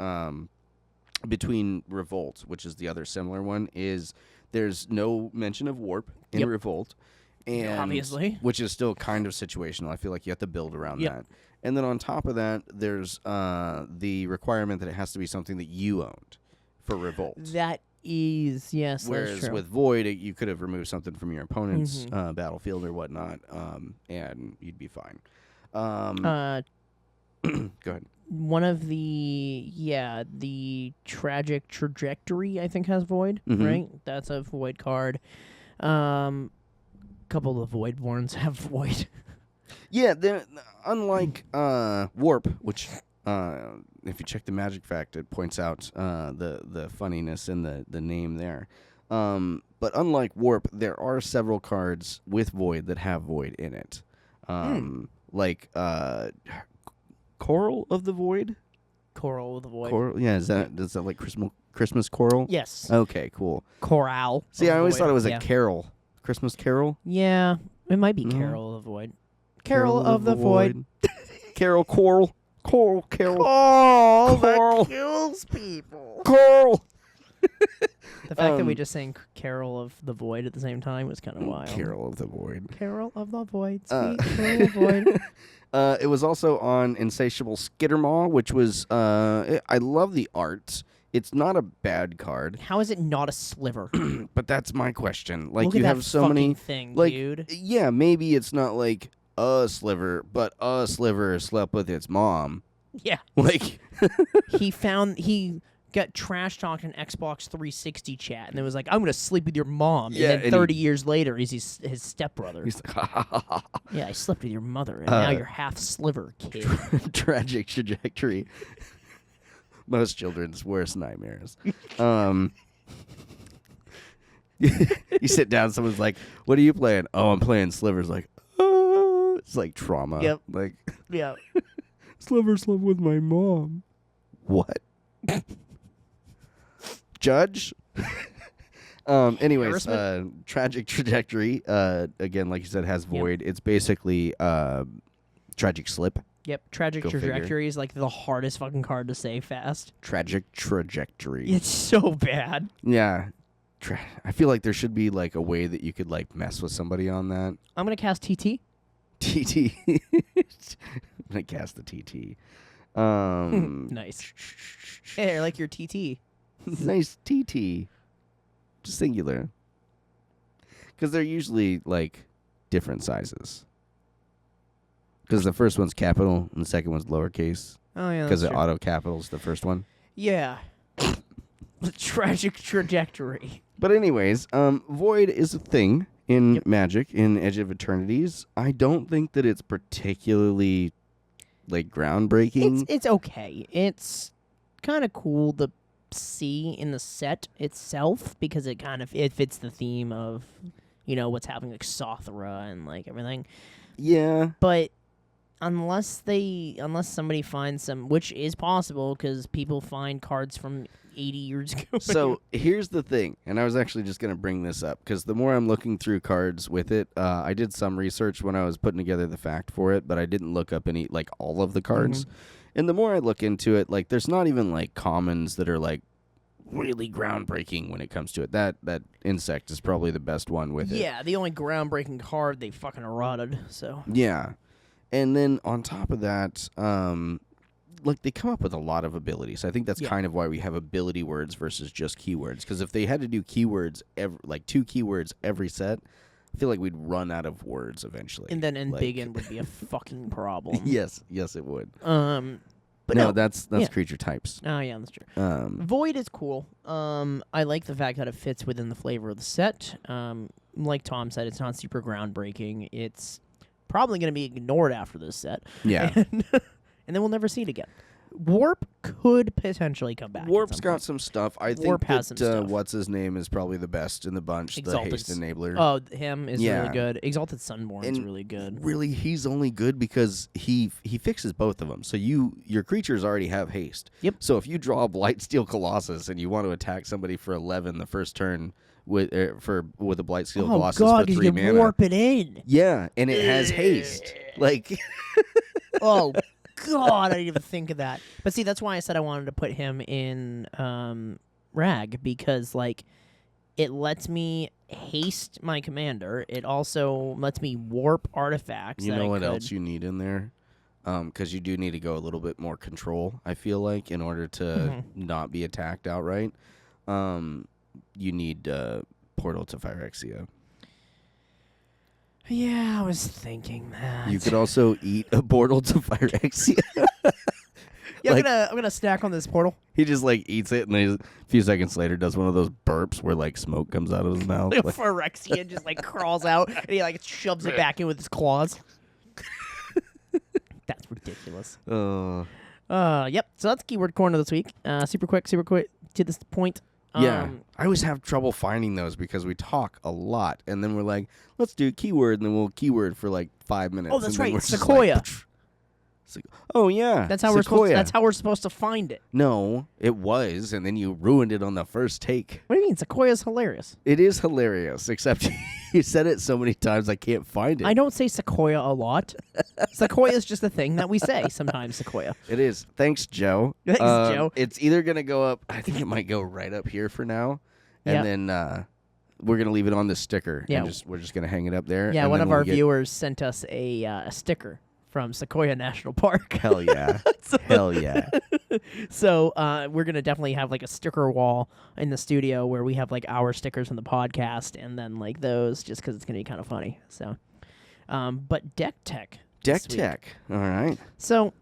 between Revolt, which is the other similar one, is there's no mention of warp in Revolt. And Obviously. Which is still kind of situational. I feel like you have to build around Yep. that. And then on top of that, there's the requirement that it has to be something that you owned for Revolt. That is, yes, Whereas that's true. with Void, you could have removed something from your opponent's battlefield or whatnot, and you'd be fine. Go ahead. One of the tragic trajectory, I think, has Void, Mhm. right? That's a Void card. Couple of Voidborns have Void. Yeah, unlike Warp, which if you check the Magic Fact, it points out the funniness in the name there. But unlike Warp, there are several cards with Void that have Void in it. Like Coral of the Void? Coral with a Void. Coral, yeah, is that like Christmas coral? Yes. Okay, cool. Chorale. See, I always Void. thought it was Yeah. a carol. Christmas carol? Yeah, it might be No. Carol of the Void. Carol of the Void. Carol coral. Coral. Oh, Coral. that kills people. Coral. The fact that we just sang Carol of the Void at the same time was kind of wild. Carol of the Void. Carol of the Void, Uh, sweet Carol of the Void. It was also on Insatiable Skittermaw, which was I love the art. It's not a bad card, How is it not a sliver? but that's my question. Like Look you at have that so fucking many thing, like dude. yeah, maybe it's not like a sliver, but a sliver slept with its mom. Yeah. Like he got trash talked in Xbox 360 chat, and it was like, I'm gonna sleep with your mom. Yeah, and then and 30 years later, he's his stepbrother. he's like, Yeah, I slept with your mother, and now Uh, you're half sliver, kid. tragic trajectory. Most children's worst nightmares. You sit down, someone's like, "What are you playing?" "Oh, I'm playing Slivers." Like, oh, it's like trauma. Yep. Like, Yeah. Sliver slept with my mom. What? Judge? Anyways, Embarrassment? tragic trajectory. Again, like you said, has void. It's basically tragic slip. Yep. Tragic Go figure. trajectory is like the hardest fucking card to say fast. Tragic trajectory. It's so bad. Yeah. I feel like there should be like a way that you could like mess with somebody on that. I'm gonna cast TT. TT. I'm gonna cast the TT. Nice. Hey, I like your TT. Nice TT. Just singular. Because they're usually like different sizes. Because the first one's capital and the second one's lowercase. Oh yeah. Because That's it true. auto capitals the first one. Yeah. The tragic trajectory. But anyways, void is a thing in Magic, in Edge of Eternities. I don't think that it's particularly like groundbreaking. It's okay. It's kind of cool to see in the set itself because it fits the theme of, you know, what's happening, like Sothra and like everything. Yeah. But unless somebody finds some, which is possible because people find cards from 80 years ago. So here's the thing, and I was actually just going to bring this up because the more I'm looking through cards with it, I did some research when I was putting together the fact for it, but I didn't look up any, like, all of the cards. And the more I look into it, like, there's not even, like, commons that are, like, really groundbreaking when it comes to it. That insect is probably the best one with it. Yeah, the only groundbreaking card they fucking rotted, so. Yeah. And then on top of that, like they come up with a lot of abilities. I think that's kind of why we have ability words versus just keywords. Because if they had to do keywords, like 2 keywords every set, I feel like we'd run out of words eventually. And then like, Big N would be a fucking problem. yes, it would. But no, no, that's yeah. creature types. Oh yeah, that's true. Void is cool. I like the fact that it fits within the flavor of the set. Like Tom said, it's not super groundbreaking. It's probably going to be ignored after this set. Yeah. And then we'll never see it again. Warp could potentially come back. Warp's got some stuff. I think Warp has that some stuff. what's his name is probably the best in the bunch. Exalted. The haste enabler. Oh, him is Yeah. really good. Exalted Sunborn is And really good. Really, he's only good because he fixes both of them. So your creatures already have haste. Yep. So if you draw a Blightsteel Colossus and you want to attack somebody for 11 the first turn with a Blightsteel Colossus for 3 you mana, warp it in. yeah, and it has haste. Like, Oh God, I didn't even think of that. But see, that's why I said I wanted to put him in Rag because like it lets me haste my commander. It also lets me warp artifacts. you that know I what could. else you need in there? Because you do need to go a little bit more control, I feel like, in order to not be attacked outright. You need Portal to Phyrexia. Yeah, I was thinking that. You could also eat a Portal to Phyrexia. Yeah, like- I'm gonna stack on this portal. He just like eats it, and then a few seconds later does one of those burps where like smoke comes out of his mouth. Like, Phyrexia just like crawls out and he like shoves it back in with his claws. That's ridiculous. Yep. So that's keyword corner this week. Super quick to this point. yeah. I always have trouble finding those because we talk a lot, and then we're like, let's do keyword, and then we'll keyword for like 5 minutes. Oh, that's and then right, we're just Sequoia. like, Oh yeah, That's how we're supposed. Sequoia. That's how we're supposed to find it. No, it was, and then you ruined it on the first take. What do you mean? Sequoia's hilarious. It is hilarious, except you said it so many times I can't find it. I don't say Sequoia a lot. Sequoia is just a thing that we say sometimes. Sequoia. It is. Thanks, Joe. Thanks, Joe. It's either gonna go up. I think it might go right up here for now, and then we're gonna leave it on the sticker. Yeah. And we're just gonna hang it up there. Yeah, and one then of when our we get- viewers sent us a sticker from Sequoia National Park. Hell yeah. Hell yeah. So we're gonna definitely have like a sticker wall in the studio where we have like our stickers from the podcast and then like those, just because it's gonna be kind of funny. So, but Deck Tech. Deck this week. Tech. All right. So,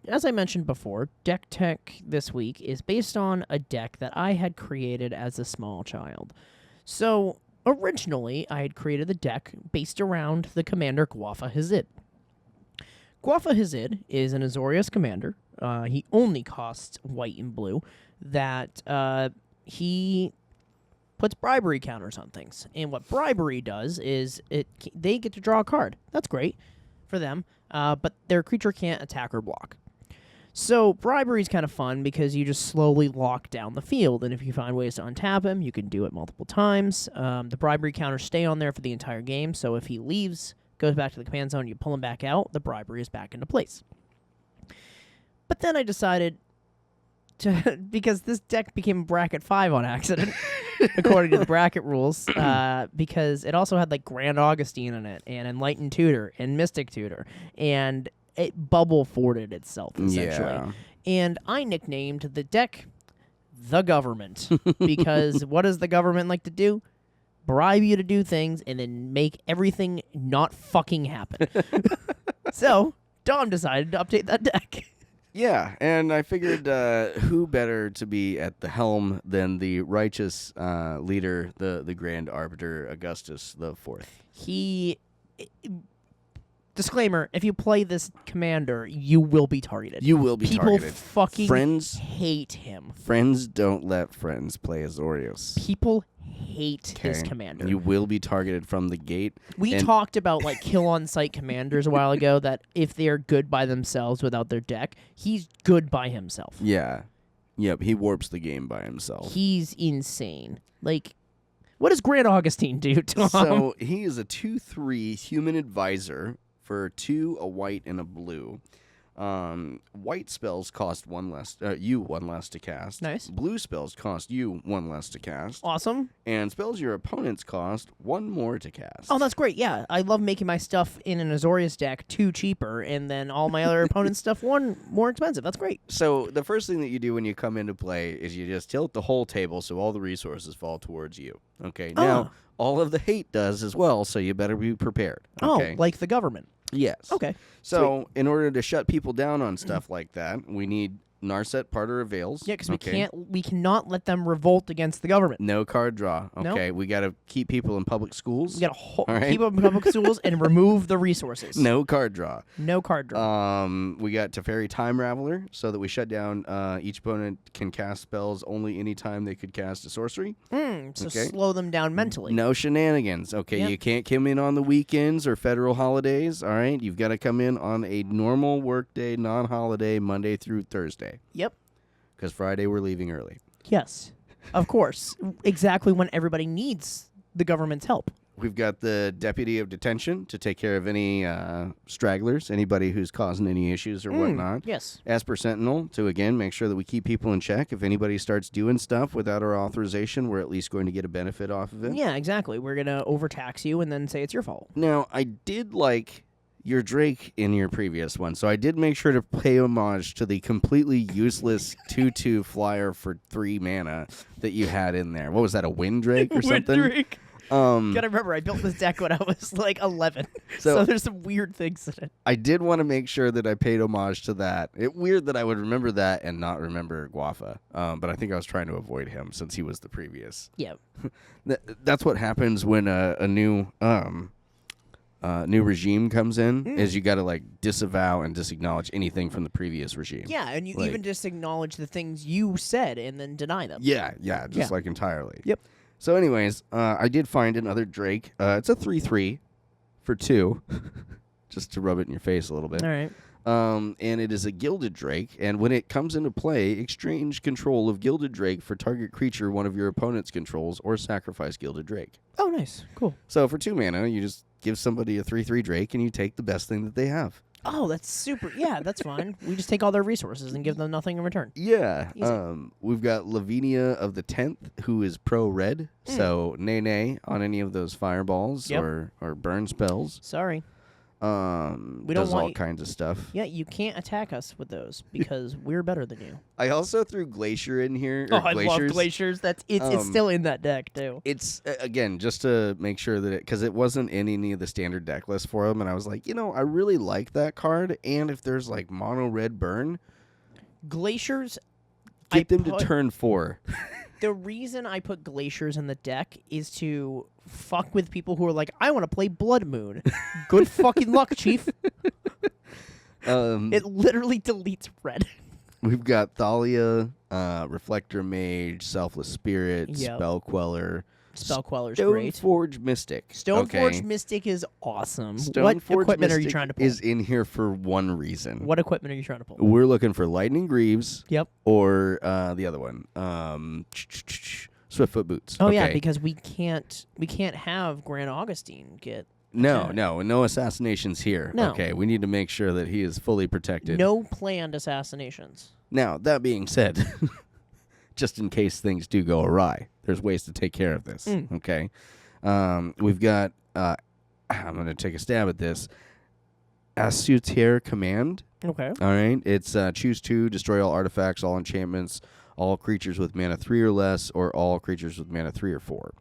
as I mentioned before, Deck Tech this week is based on a deck that I had created as a small child. So, originally, I had created the deck based around the commander Guafa Hazid. Guafa Hazid is an Azorius commander. He only costs white and blue. That he puts bribery counters on things. And what bribery does is they get to draw a card. That's great for them, but their creature can't attack or block. So bribery is kind of fun because you just slowly lock down the field, and if you find ways to untap him, you can do it multiple times. The bribery counters stay on there for the entire game, so if he leaves, goes back to the command zone, you pull him back out, the bribery is back into place. But then I decided to, because this deck became bracket 5 on accident, according to the bracket rules, because it also had like Grand Augustine in it, and Enlightened Tutor, and Mystic Tutor, and it bubble forted itself, essentially. Yeah. And I nicknamed the deck the government, because what does the government like to do? Bribe you to do things and then make everything not fucking happen. So, Dom decided to update that deck. Yeah, and I figured who better to be at the helm than the righteous leader, the Grand Arbiter Augustus the Fourth. Disclaimer, if you play this commander, you will be targeted. You will be People targeted. fucking Friends hate him. Friends don't let friends play Azorius. People hate his Okay? commander. You will be targeted from the gate. We and- talked about like kill on sight commanders a while ago, that if they're good by themselves without their deck, he's good by himself. Yeah. Yep, he warps the game by himself. He's insane. Like, what does Grand Augustine do, Tom? So he is a 2/3 human advisor for 2, a white, and a blue. White spells cost 1 less, you 1 less to cast. Nice. Blue spells cost you 1 less to cast. Awesome. And spells your opponents cost 1 more to cast. Oh, that's great. Yeah, I love making my stuff in an Azorius deck 2 cheaper, and then all my other opponents' stuff 1 more expensive. That's great. So the first thing that you do when you come into play is you just tilt the whole table so all the resources fall towards you. Okay. Now, all of the hate does as well, so you better be prepared. Okay. Oh, like the government. Yes. Okay. So in order to shut people down on stuff like that, we need Narset Parter of Veils. Yeah, because we cannot let them revolt against the government. No card draw. Okay. We got to keep people in public schools. We gotta All right. keep them in public schools and remove the resources. No card draw. No card draw. We got Teferi Time Raveler, so that we shut down. Each opponent can cast spells only anytime they could cast a sorcery. So okay. slow them down mentally. No shenanigans. Okay, Yep. you can't come in on the weekends or federal holidays. All right, you've got to come in on a normal workday, non-holiday, Monday through Thursday. Yep. Because Friday we're leaving early. Yes. Of course. Exactly when everybody needs the government's help. We've got the Deputy of Detention to take care of any stragglers, anybody who's causing any issues or whatnot. Yes. Esper Sentinel to, again, make sure that we keep people in check. If anybody starts doing stuff without our authorization, we're at least going to get a benefit off of it. Yeah, exactly. We're going to overtax you and then say it's your fault. Now, I did like your Drake in your previous one, so I did make sure to pay homage to the completely useless 2/2 flyer for 3 mana that you had in there. What was that, a Wind Drake or something? Windrake. Gotta remember, I built this deck when I was like 11, so there's some weird things in it. I did want to make sure that I paid homage to that. It's weird that I would remember that and not remember Guafa, but I think I was trying to avoid him since he was the previous. Yeah. That's what happens when a new regime comes in, is you got to like disavow and disacknowledge anything from the previous regime. Yeah, and you Like- even just acknowledge the things you said and then deny them. Yeah, just Yeah. like entirely. Yep. So anyways, I did find another Drake. It's a 3/3 for 2, just to rub it in your face a little bit. All right. And it is a Gilded Drake, and when it comes into play, exchange control of Gilded Drake for target creature one of your opponent's controls, or sacrifice Gilded Drake. Oh, nice. Cool. So for 2 mana, you just give somebody a 3/3 Drake, and you take the best thing that they have. Oh, that's super. Yeah, that's fine. We just take all their resources and give them nothing in return. Yeah. Easy. We've got Lavinia of the 10th, who is pro-red, so nay on any of those fireballs or burn spells. Sorry. We don't does all want kinds of stuff. Yeah, you can't attack us with those because we're better than you. I also threw Glacier in here. Oh, Or I Glaciers. love glaciers. It's still in that deck too. It's, again, just to make sure that because it wasn't in any of the standard deck lists for them, and I was like, I really like that card, and if there's like mono red burn, Glaciers. get them to turn 4. The reason I put glaciers in the deck is to fuck with people who are like, I want to play Blood Moon. Good fucking luck, Chief. It literally deletes red. We've got Thalia, Reflector Mage, Selfless Spirit, Yep. Spell Queller, Spell Queller's great. Stoneforge Mystic. Stoneforge Mystic is awesome. What Stoneforge equipment are you Mystic trying to pull? is in here for one reason. What equipment are you trying to pull? We're looking for Lightning Greaves. Yep. Or the other one, Swiftfoot Boots. Oh okay. yeah, because we can't have Grand Augustine get No assassinations here. No. Okay, we need to make sure that he is fully protected. no planned assassinations. Now, that being said, just in case things do go awry, there's ways to take care of this. Okay, we've got. I'm going to take a stab at this. Assuteer Command. Okay. All right, it's choose 2, destroy all artifacts, all enchantments, all creatures with mana 3 or less, or all creatures with mana 3 or 4.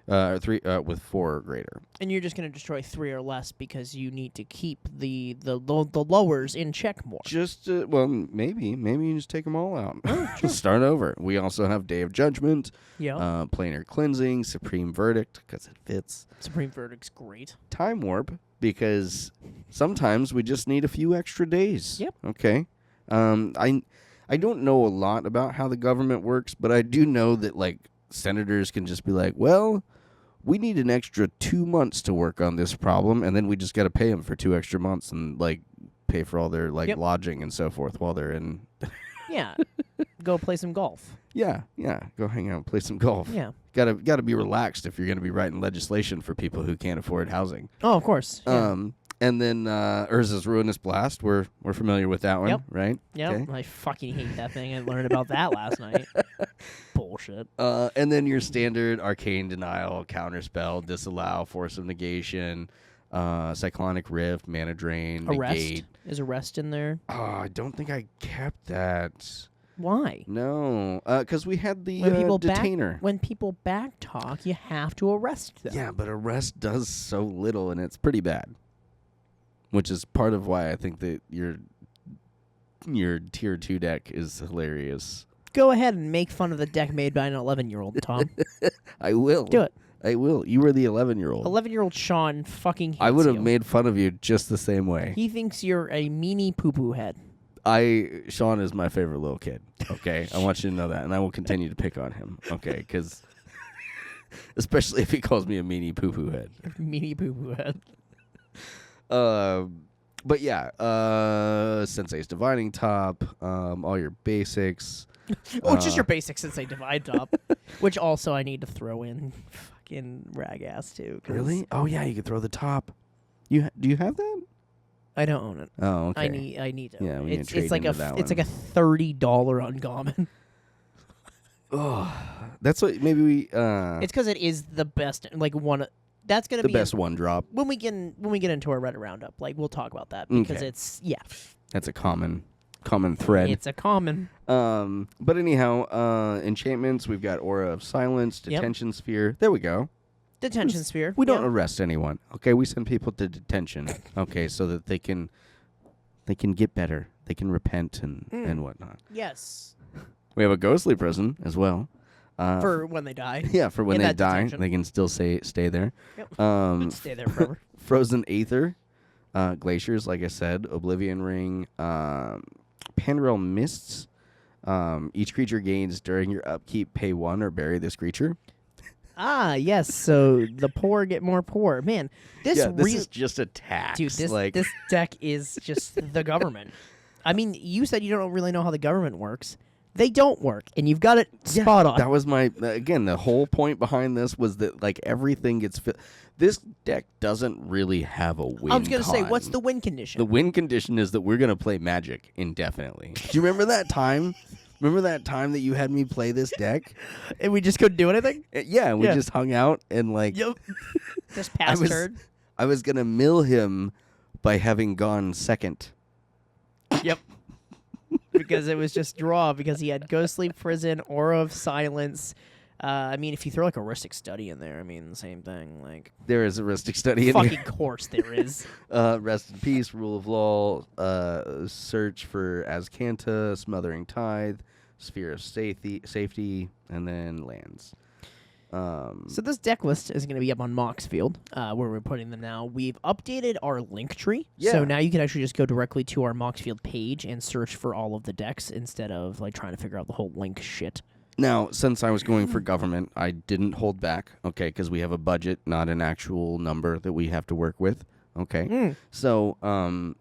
3 with 4 or greater. And you're just going to destroy 3 or less because you need to keep the lowers in check more. Just maybe you just take them all out. Just start over. We also have Day of Judgment, Planar Cleansing, Supreme Verdict because it fits. Supreme Verdict's great. Time Warp because sometimes we just need a few extra days. Yep. Okay. I don't know a lot about how the government works, but I do know that like senators can just be like, well, we need an extra 2 months to work on this problem, and then we just got to pay them for 2 extra months and like pay for all their like lodging and so forth while they're in. Yeah, go play some golf. Yeah, go hang out and play some golf. Yeah, gotta be relaxed if you're gonna be writing legislation for people who can't afford housing. Oh, of course. Yeah. And then Urza's Ruinous Blast. We're familiar with that one, right? Yep. Okay. I fucking hate that thing. I learned about that last night. Bullshit. And then your standard Arcane Denial, Counterspell, Disallow, Force of Negation, Cyclonic Rift, Mana Drain, Negate. Is Arrest in there? Oh, I don't think I kept that. Why? No, because we had the Detainer. When people backtalk, you have to arrest them. Yeah, but Arrest does so little, and it's pretty bad. Which is part of why I think that your tier 2 deck is hilarious. Go ahead and make fun of the deck made by an 11-year-old, Tom. I will. Do it. I will. You were the 11-year-old. 11-year-old Sean fucking hates I would have you. made fun of you just the same way. He thinks you're a meanie poo-poo head. Sean is my favorite little kid, okay? I want you to know that, and I will continue to pick on him, okay? Because especially if he calls me a meanie poo-poo head. Meanie poo-poo head. But yeah, Sensei's Divining Top, all your basics. Just your basics Sensei Divide Top, which also I need to throw in fucking Rag-Ass too. Really? Oh yeah, you could throw the top. Do you have that? I don't own it. Oh, okay. I need to. Yeah, own we it. need to trade It's like into that it's like a $30 uncommon. Oh, that's what maybe we. It's because it is the best. Like one. That's gonna the be best one drop when we get into our Reddit roundup. Like we'll talk about that because Okay. it's That's a common thread. It's a common. But anyhow, enchantments. We've got Aura of Silence, Detention Sphere. There we go. Detention Sphere. We don't arrest anyone. Okay, we send people to detention. Okay, so that they can get better. They can repent and whatnot. Yes. We have a ghostly prison as well. For when they die. Yeah, for when In they that die, detention. they can still stay there. Yep. Stay there forever. Frozen Aether, Glaciers, like I said, Oblivion Ring, Panrel Mists. Each creature gains during your upkeep, pay 1 or bury this creature. Yes. So the poor get more poor. Man, this is just a tax. dude, this deck is just the government. I mean, you said you don't really know how the government works. They don't work, and you've got it spot on. That was my the whole point behind this was that like everything gets this deck doesn't really have a win. I was gonna say, con. what's the win condition? The win condition is that we're gonna play Magic indefinitely. Do you remember that time? Remember that time that you had me play this deck? And we just couldn't do anything? Yeah, we just hung out and like Yep. Just pass turn. I was gonna mill him by having gone second. Yep. Because it was just draw, because he had Ghostly Prison, Aura of Silence. I mean, if you throw like a Ristic Study in there, I mean, the same thing. Like, there is a Ristic Study in fucking here. course there is. Rest in Peace, Rule of Law, Search for Azcanta, Smothering Tithe, Sphere of Safety, and then Lands. So this deck list is going to be up on Moxfield, where we're putting them now. We've updated our link tree, so now you can actually just go directly to our Moxfield page and search for all of the decks instead of like trying to figure out the whole link shit. Now, since I was going for government, I didn't hold back, okay, because we have a budget, not an actual number that we have to work with, okay? So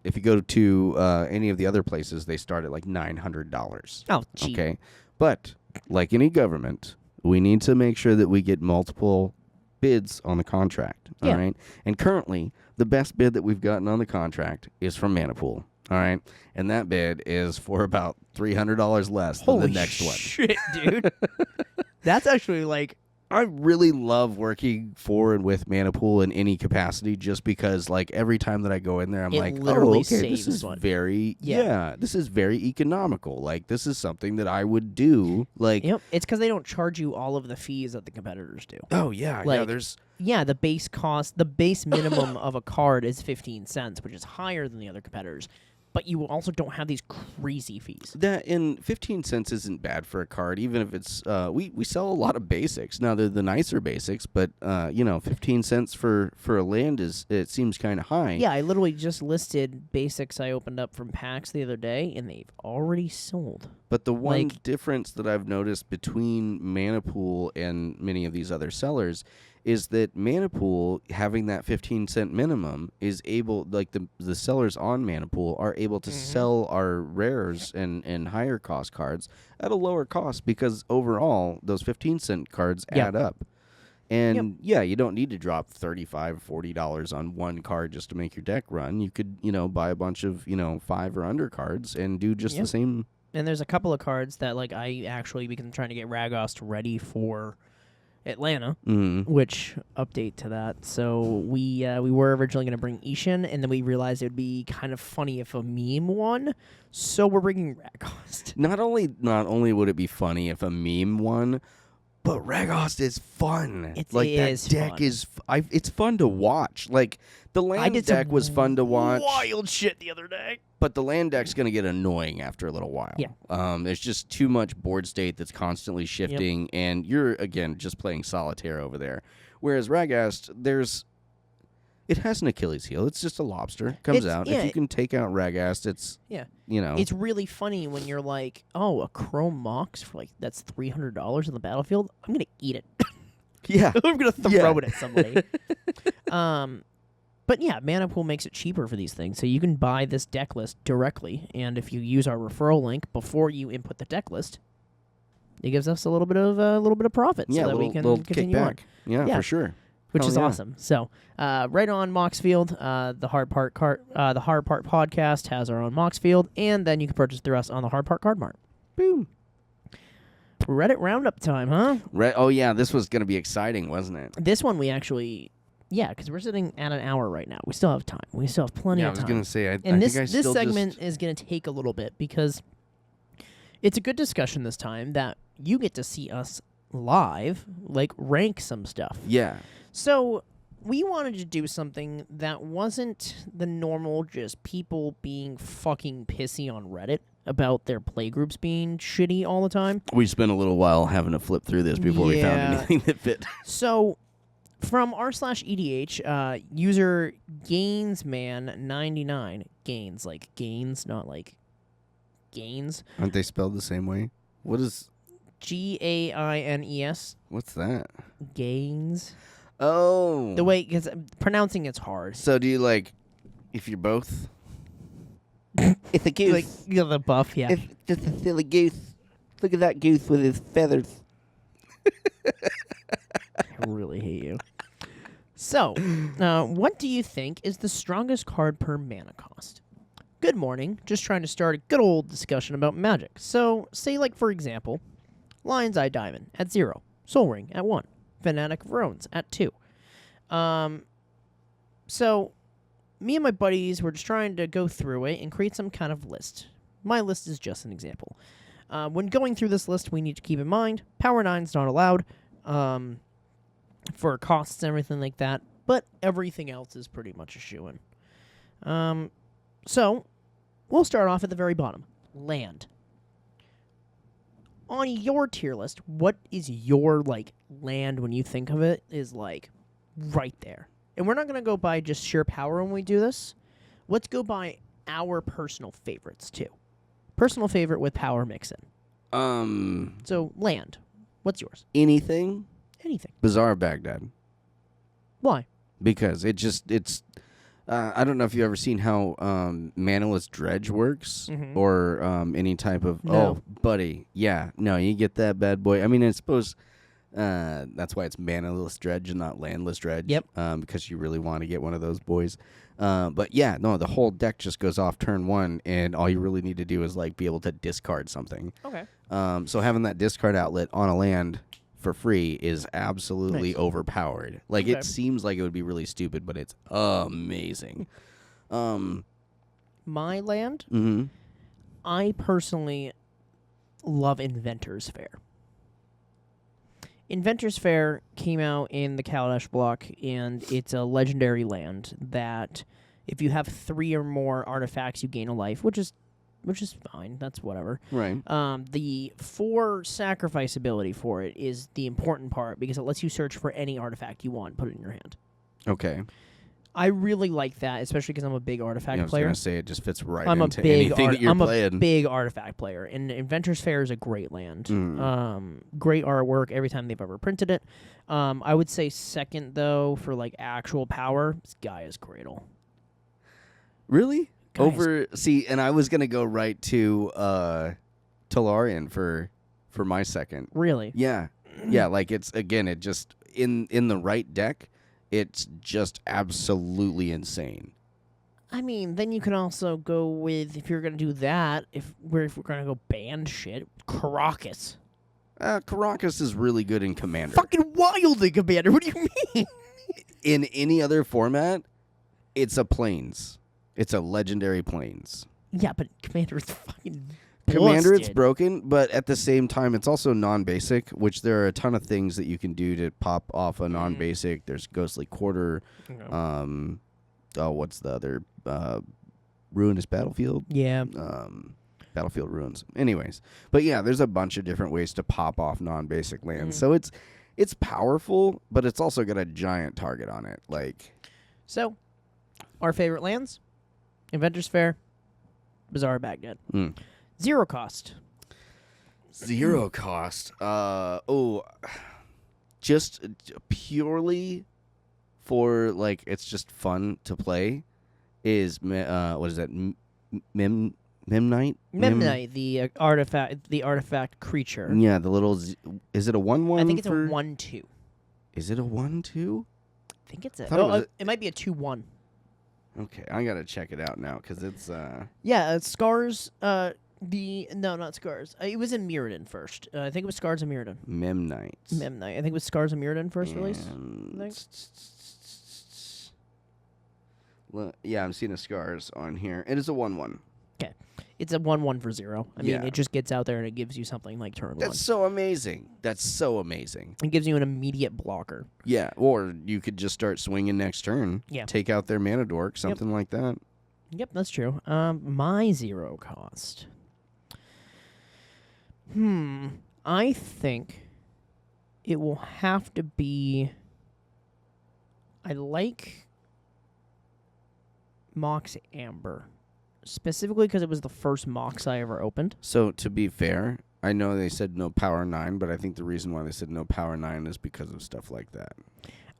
if you go to any of the other places, they start at like $900. Oh, cheap. Okay, but like any government, we need to make sure that we get multiple bids on the contract, all right? And currently, the best bid that we've gotten on the contract is from Manapool, all right? And that bid is for about $300 less than the next one. Holy shit, dude. That's actually like... I really love working for and with Manapool in any capacity just because, like, every time that I go in there, I'm like, literally oh, okay, this saves is one. very, this is very economical. Like, this is something that I would do. Like, Yep, it's because they don't charge you all of the fees that the competitors do. oh, yeah, Like, there's... Yeah, the base cost, the base minimum of a card is 15 cents, which is higher than the other competitors. But you also don't have these crazy fees. That in 15 cents isn't bad for a card, even if it's we sell a lot of basics. Now they're the nicer basics, but 15 cents for a land it seems kind of high. Yeah, I literally just listed basics I opened up from packs the other day, and they've already sold. But the one Like- difference that I've noticed between Manapool and many of these other sellers is that Manapool, having that 15-cent minimum, is able, like the sellers on Manapool are able to sell our rares and higher cost cards at a lower cost because overall those 15-cent cards add up. And you don't need to drop $35, $40 on one card just to make your deck run. You could, buy a bunch of, 5 or under cards and do just the same. And there's a couple of cards that like I actually because I'm trying to get Ragost ready for Atlanta, which update to that. So we were originally going to bring Ishin, and then we realized it would be kind of funny if a meme won. So we're bringing Ragost. Not only would it be funny if a meme won, but Ragost is fun. It like is that deck fun. is. It's fun to watch. Like the land deck was fun to watch. Wild shit the other day. But the land deck's going to get annoying after a little while. Yeah. There's just too much board state that's constantly shifting, and you're, again, just playing solitaire over there. Whereas Ragast, it has an Achilles heel. It's just a lobster. Comes out. If you can take out Ragast, it's, It's really funny when you're like, oh, a Chrome Mox for like, that's $300 on the battlefield. I'm going to eat it. Yeah. I'm going to throw it at somebody. But yeah, Manapool makes it cheaper for these things. So you can buy this deck list directly, and if you use our referral link before you input the deck list, it gives us a little bit of profit, so that we can continue on. Yeah, for sure. Which is awesome. So right on Moxfield, the Hard Part podcast has our own Moxfield, and then you can purchase through us on the Hard Part Card Mart. Boom. Reddit roundup time, huh? Oh yeah, this was going to be exciting, wasn't it? This one we actually. Yeah, because we're sitting at an hour right now. We still have time. We still have plenty of time. I was going to say, this segment is going to take a little bit because it's a good discussion this time that you get to see us live, like rank some stuff. Yeah. So we wanted to do something that wasn't the normal just people being fucking pissy on Reddit about their playgroups being shitty all the time. We spent a little while having to flip through this before we found anything that fit. So from r/EDH, user Gainsman99, gains, like gains, not like gains. Aren't they spelled the same way? What is... Gaines. What's that? Gaines. Oh. The way, because pronouncing it's hard. So do you like, if you're both? It's a goose. Like, you know, the buff, yeah. It's just a silly goose. Look at that goose with his feathers. I really hate you. So, what do you think is the strongest card per mana cost? Good morning. Just trying to start a good old discussion about Magic. So, say, like, for example, Lion's Eye Diamond at 0, Soul Ring at 1, Fanatic of Rones at 2. So, me and my buddies were just trying to go through it and create some kind of list. My list is just an example. When going through this list, we need to keep in mind, Power 9's not allowed for costs and everything like that, but everything else is pretty much a shoo-in. So, we'll start off at the very bottom. Land. On your tier list, what is your, like, land when you think of it is, like, right there? And we're not going to go by just sheer power when we do this. Let's go by our personal favorites, too. Personal favorite with power mix in. So, land. What's yours? Anything? Anything. Bazaar of Baghdad. Why? Because it's I don't know if you've ever seen how Manaless Dredge works or any type of... No. Oh, buddy. Yeah. No, you get that bad boy. I mean, I suppose that's why it's Manaless Dredge and not Landless Dredge. Yep. Because you really want to get one of those boys. But yeah, no, the whole deck just goes off turn 1, and all you really need to do is like be able to discard something. Okay. So having that discard outlet on a land for free is absolutely Nice. overpowered. Like, Okay. it seems like it would be really stupid, but it's amazing. My land, Mm-hmm. I personally love Inventor's Fair. Inventor's Fair came out in the Kaladesh block, and it's a legendary land that if you have 3 or more artifacts, you gain a life, which is fine. That's whatever. Right. The 4 sacrifice ability for it is the important part because it lets you search for any artifact you want and put it in your hand. Okay. I really like that, especially because I'm a big artifact Yeah, I was player. going to say it just fits right I'm a into big anything that you're I'm a playing. big artifact player, and Inventor's Fair is a great land. Great artwork every time they've ever printed it. I would say second though for like actual power is Gaia's Cradle. Really? Guys. See, and I was going to go right to Tolarian for my second. Really? Yeah. Yeah, like it just in the right deck, it's just absolutely insane. I mean, then you can also go with, if you're going to do that, if we're going to go band shit, Caracas. Caracas is really good in Commander. Fucking wild in Commander. What do you mean? In any other format, it's a Plains. It's a legendary Plains. Yeah, but Commander is fucking Commander, it's busted. broken, but at the same time, it's also non-basic, which there are a ton of things that you can do to pop off a non-basic. There's Ghostly Quarter. Okay. What's the other? Ruinous Battlefield. Yeah. Battlefield Ruins. Anyways, but yeah, there's a bunch of different ways to pop off non-basic lands. So it's powerful, but it's also got a giant target on it. Like, So, our favorite lands? Inventor's Fair, Bazaar of Baghdad. 0 cost. 0 cost. Just purely for like it's just fun to play. Is what is that? Memnite. Memnite, the artifact creature. Yeah, the little. Is it a 1/1? I think it's a for... 1/2. Is it a 1/2? I think it's it might be a 2/1. Okay, I gotta check it out now because it's. Yeah, Scars. Not Scars. It was in Mirrodin first. I think it was Scars and Mirrodin. Memnite. Memnite. I think it was Scars and Mirrodin first release. Yeah, I'm seeing the Scars on here. It is a 1/1. Okay, it's a 1/1 for 0. I mean, Yeah. it just gets out there and it gives you something like turn 1. That's so amazing. That's so amazing. It gives you an immediate blocker. Yeah, or you could just start swinging next turn. Yeah. Take out their mana dork, something like that. Yep, that's true. My 0 cost. I think it will have to be. I like Mox Amber, specifically because it was the first Mox I ever opened. So to be fair, I know they said no Power 9, but I think the reason why they said no Power 9 is because of stuff like that.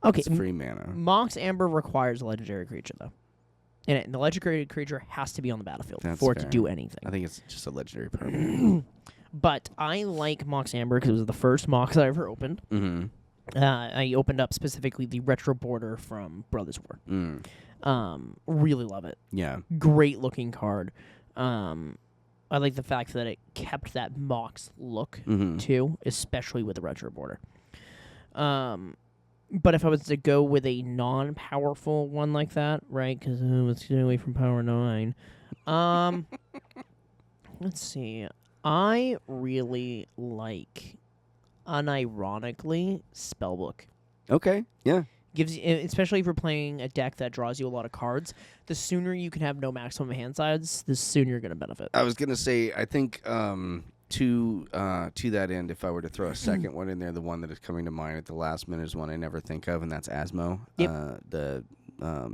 Okay. It's free mana. Mox Amber requires a legendary creature, though. And the legendary creature has to be on the battlefield for it to do anything. I think it's just a legendary permanent. But I like Mox Amber because it was the first Mox I ever opened. Mm-hmm. I opened up specifically the retro border from Brothers War. Really love it. Yeah. Great looking card. I like the fact that it kept that Mox look too, especially with the retro border. But if I was to go with a non-powerful one like that, right? Because let's get away from Power 9. Let's see. I really like, unironically, Spellbook. Okay. Yeah. Gives you, especially if you're playing a deck that draws you a lot of cards, the sooner you can have no maximum hand size, the sooner you're going to benefit. I was gonna say, I think to that end, if I were to throw a second one in there, the one that is coming to mind at the last minute is one I never think of, and that's Asmo, the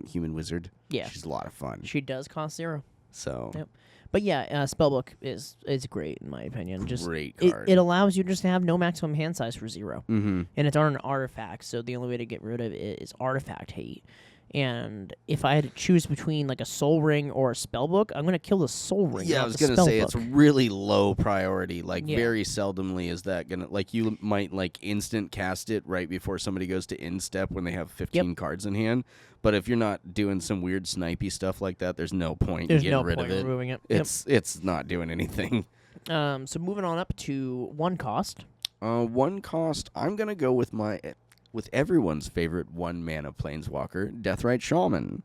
human wizard. Yeah, she's a lot of fun. She does cost 0. So. Yep. But yeah, Spellbook is great in my opinion. Just great card. It allows you just to have no maximum hand size for 0, and it's on an artifact. So the only way to get rid of it is artifact hate. And if I had to choose between like a Soul Ring or a Spellbook, I'm gonna kill the Soul Ring. Yeah, I was gonna say it's really low priority. Like very seldomly is that gonna you might like instant cast it right before somebody goes to end step when they have 15 cards in hand. But if you're not doing some weird snipey stuff like that, there's no point in getting rid of it. Removing it. It's not doing anything. So moving on up to 1 cost. 1 cost. I'm gonna go with everyone's favorite 1 mana planeswalker, Deathrite Shaman.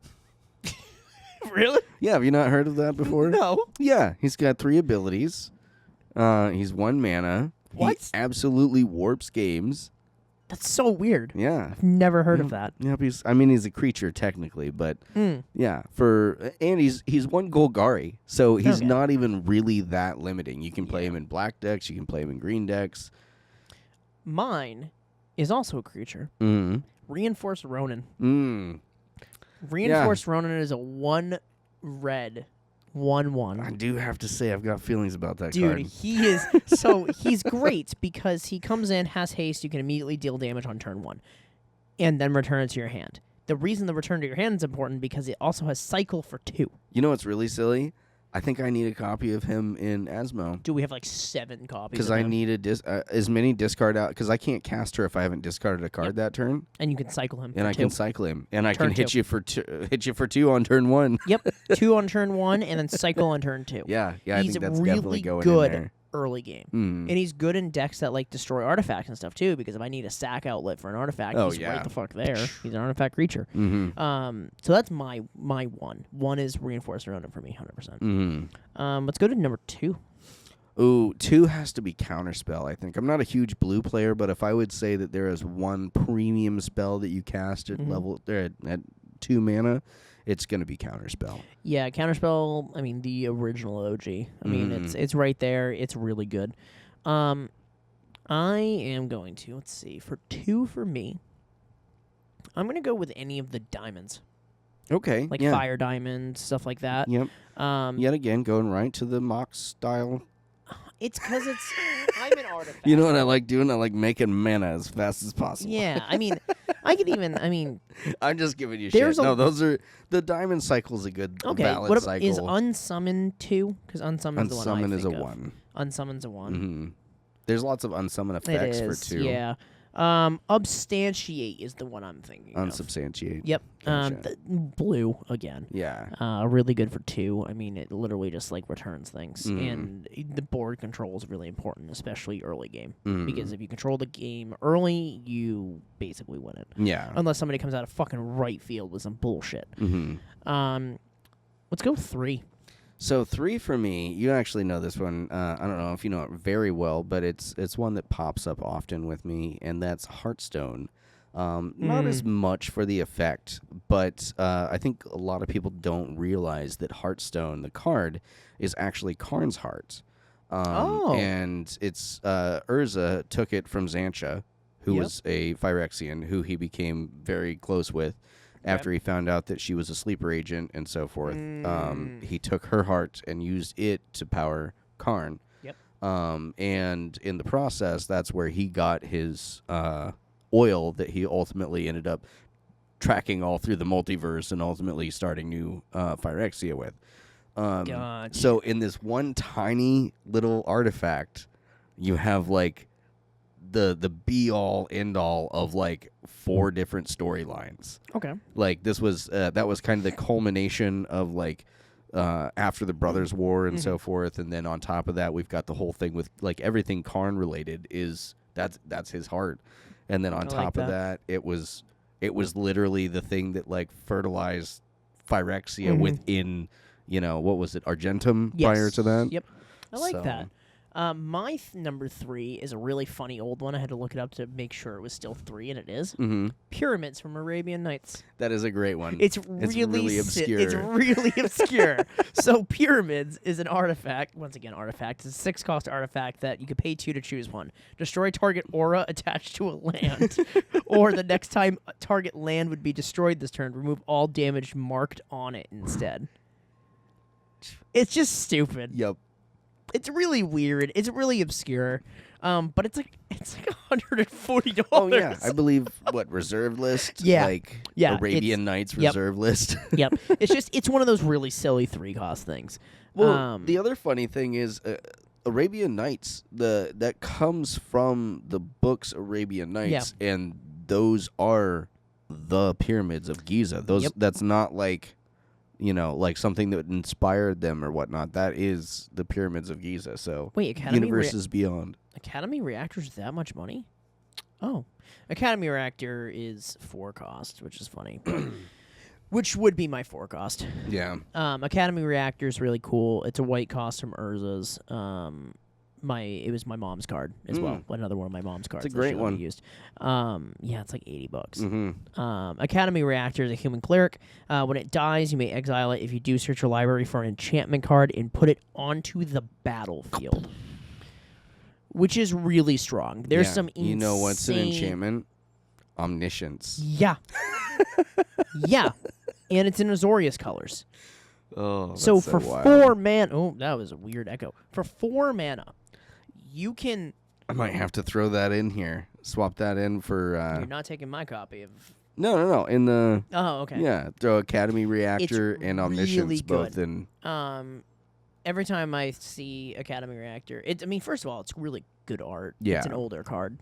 Really? Yeah, have you not heard of that before? No. Yeah, he's got 3 abilities. He's 1 mana. What? He absolutely warps games. That's so weird. Yeah. I've never heard of that. Yeah, he's a creature technically, but yeah, and he's 1 Golgari, so he's not even really that limiting. You can play him in black decks, you can play him in green decks. Mine is also a creature. Reinforced Ronin. Reinforced Ronin is a 1 red 1/1. I do have to say I've got feelings about that Dude, card. he is he's great because he comes in, has haste, you can immediately deal damage on turn 1 and then return it to your hand. The reason the return to your hand is important because it also has cycle for 2. You know what's really silly? I think I need a copy of him in Asmo. Do we have like 7 copies? Because I need as many discard out, because I can't cast her if I haven't discarded a card that turn. And you can cycle him. And I can cycle him, and I Turn can hit 2. you for 2 on turn 1. Yep, 2 on turn 1 and then cycle on turn 2. Yeah, I he's think that's really definitely going good in there. early game. And he's good in decks that like destroy artifacts and stuff too, because if I need a sack outlet for an artifact, he's right the fuck there. He's an artifact creature. So that's my 1. 1 is Reinforced Ronin for me, 100%. Let's go to number 2. Ooh, 2 has to be Counterspell, I think. I'm not a huge blue player, but if I would say that there is 1 premium spell that you cast at level at 2 mana, it's going to be Counterspell. Yeah, Counterspell, I mean, the original OG. I mean, it's right there. It's really good. I am going to, let's see, for 2 for me, I'm going to go with any of the diamonds. Okay. Like Fire Diamond, stuff like that. Yep. Yet again, going right to the Mox style. It's because I'm an artifact. You know what I like doing? I like making mana as fast as possible. Yeah, I mean, I'm just giving you shit. No, those are, the diamond cycle's a good valid cycle. Is Unsummon 2? Because Unsummon's the one I think is a of. 1. Unsummon's a 1. There's lots of unsummon effects for 2. Yeah. Substantiate is the one I'm thinking of. Unsubstantiate. Yep. Gotcha. Blue again. Yeah. Really good for 2. I mean, it literally just like returns things, and the board control is really important, especially early game, because if you control the game early, you basically win it. Yeah. Unless somebody comes out of fucking right field with some bullshit. Let's go 3. So 3 for me, you actually know this one. I don't know if you know it very well, but it's one that pops up often with me, and that's Hearthstone. Not as much for the effect, but I think a lot of people don't realize that Hearthstone, the card, is actually Karn's Heart. And it's Urza took it from Xantia, who was a Phyrexian, who he became very close with. After he found out that she was a sleeper agent and so forth, he took her heart and used it to power Karn. And in the process, that's where he got his oil that he ultimately ended up tracking all through the multiverse and ultimately starting new Phyrexia with. Gotcha. So in this one tiny little artifact, you have like the be all end all of like 4 different storylines. Okay. Like this was that was kind of the culmination of like after the Brothers War and so forth, and then on top of that we've got the whole thing with like everything Karn related is that's his heart, and then on top of that it was literally the thing that like fertilized Phyrexia within, what was it, Argentum prior to that. Yep. I like that. My number 3 is a really funny old one. I had to look it up to make sure it was still 3, and it is. Pyramids from Arabian Nights. That is a great one. It's really obscure. It's really obscure. So Pyramids is an artifact. Once again, artifact. It's a 6-cost artifact that you could pay 2 to choose one. Destroy target aura attached to a land, or the next time a target land would be destroyed this turn, remove all damage marked on it instead. It's just stupid. Yep. It's really weird. It's really obscure. But it's like $140. Oh yeah, I believe reserve list. Yeah. Arabian Nights reserve list. Yep. It's one of those really silly 3-cost things. Well, the other funny thing is Arabian Nights. That comes from the books Arabian Nights, and those are the pyramids of Giza. That's not like, like something that inspired them or whatnot. That is the pyramids of Giza. So wait, Academy universes beyond. Academy Reactor's that much money? Oh, Academy Reactor is 4-cost, which is funny. Which would be my 4-cost. Yeah. Academy Reactor is really cool. It's a white cost from Urza's. It was my mom's card as well. Another one of my mom's cards. It's a great one. Used. It's like $80. Academy Reactor is a human cleric. When it dies, you may exile it. If you do, search your library for an enchantment card and put it onto the battlefield, which is really strong. There's some insane... You know what's an enchantment? Omniscience. Yeah. Yeah. And it's in Azorius colors. Oh, that's so for wild. 4 mana... Oh, that was a weird echo. For 4 mana, you can... I might have to throw that in here. Swap that in for... You're not taking my copy of... No. In the... Oh, okay. Yeah, throw Academy Reactor and Omniscience really both good. in. Every time I see Academy Reactor, first of all, it's really good art. Yeah. It's an older card.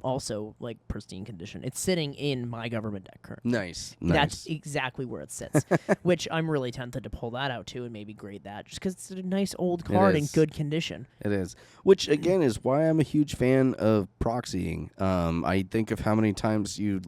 Also, like, pristine condition. It's sitting in my government deck currently. Nice. That's exactly where it sits, which I'm really tempted to pull that out, too, and maybe grade that, just because it's a nice old card in good condition. It is. Which, again, is why I'm a huge fan of proxying. I think of how many times you,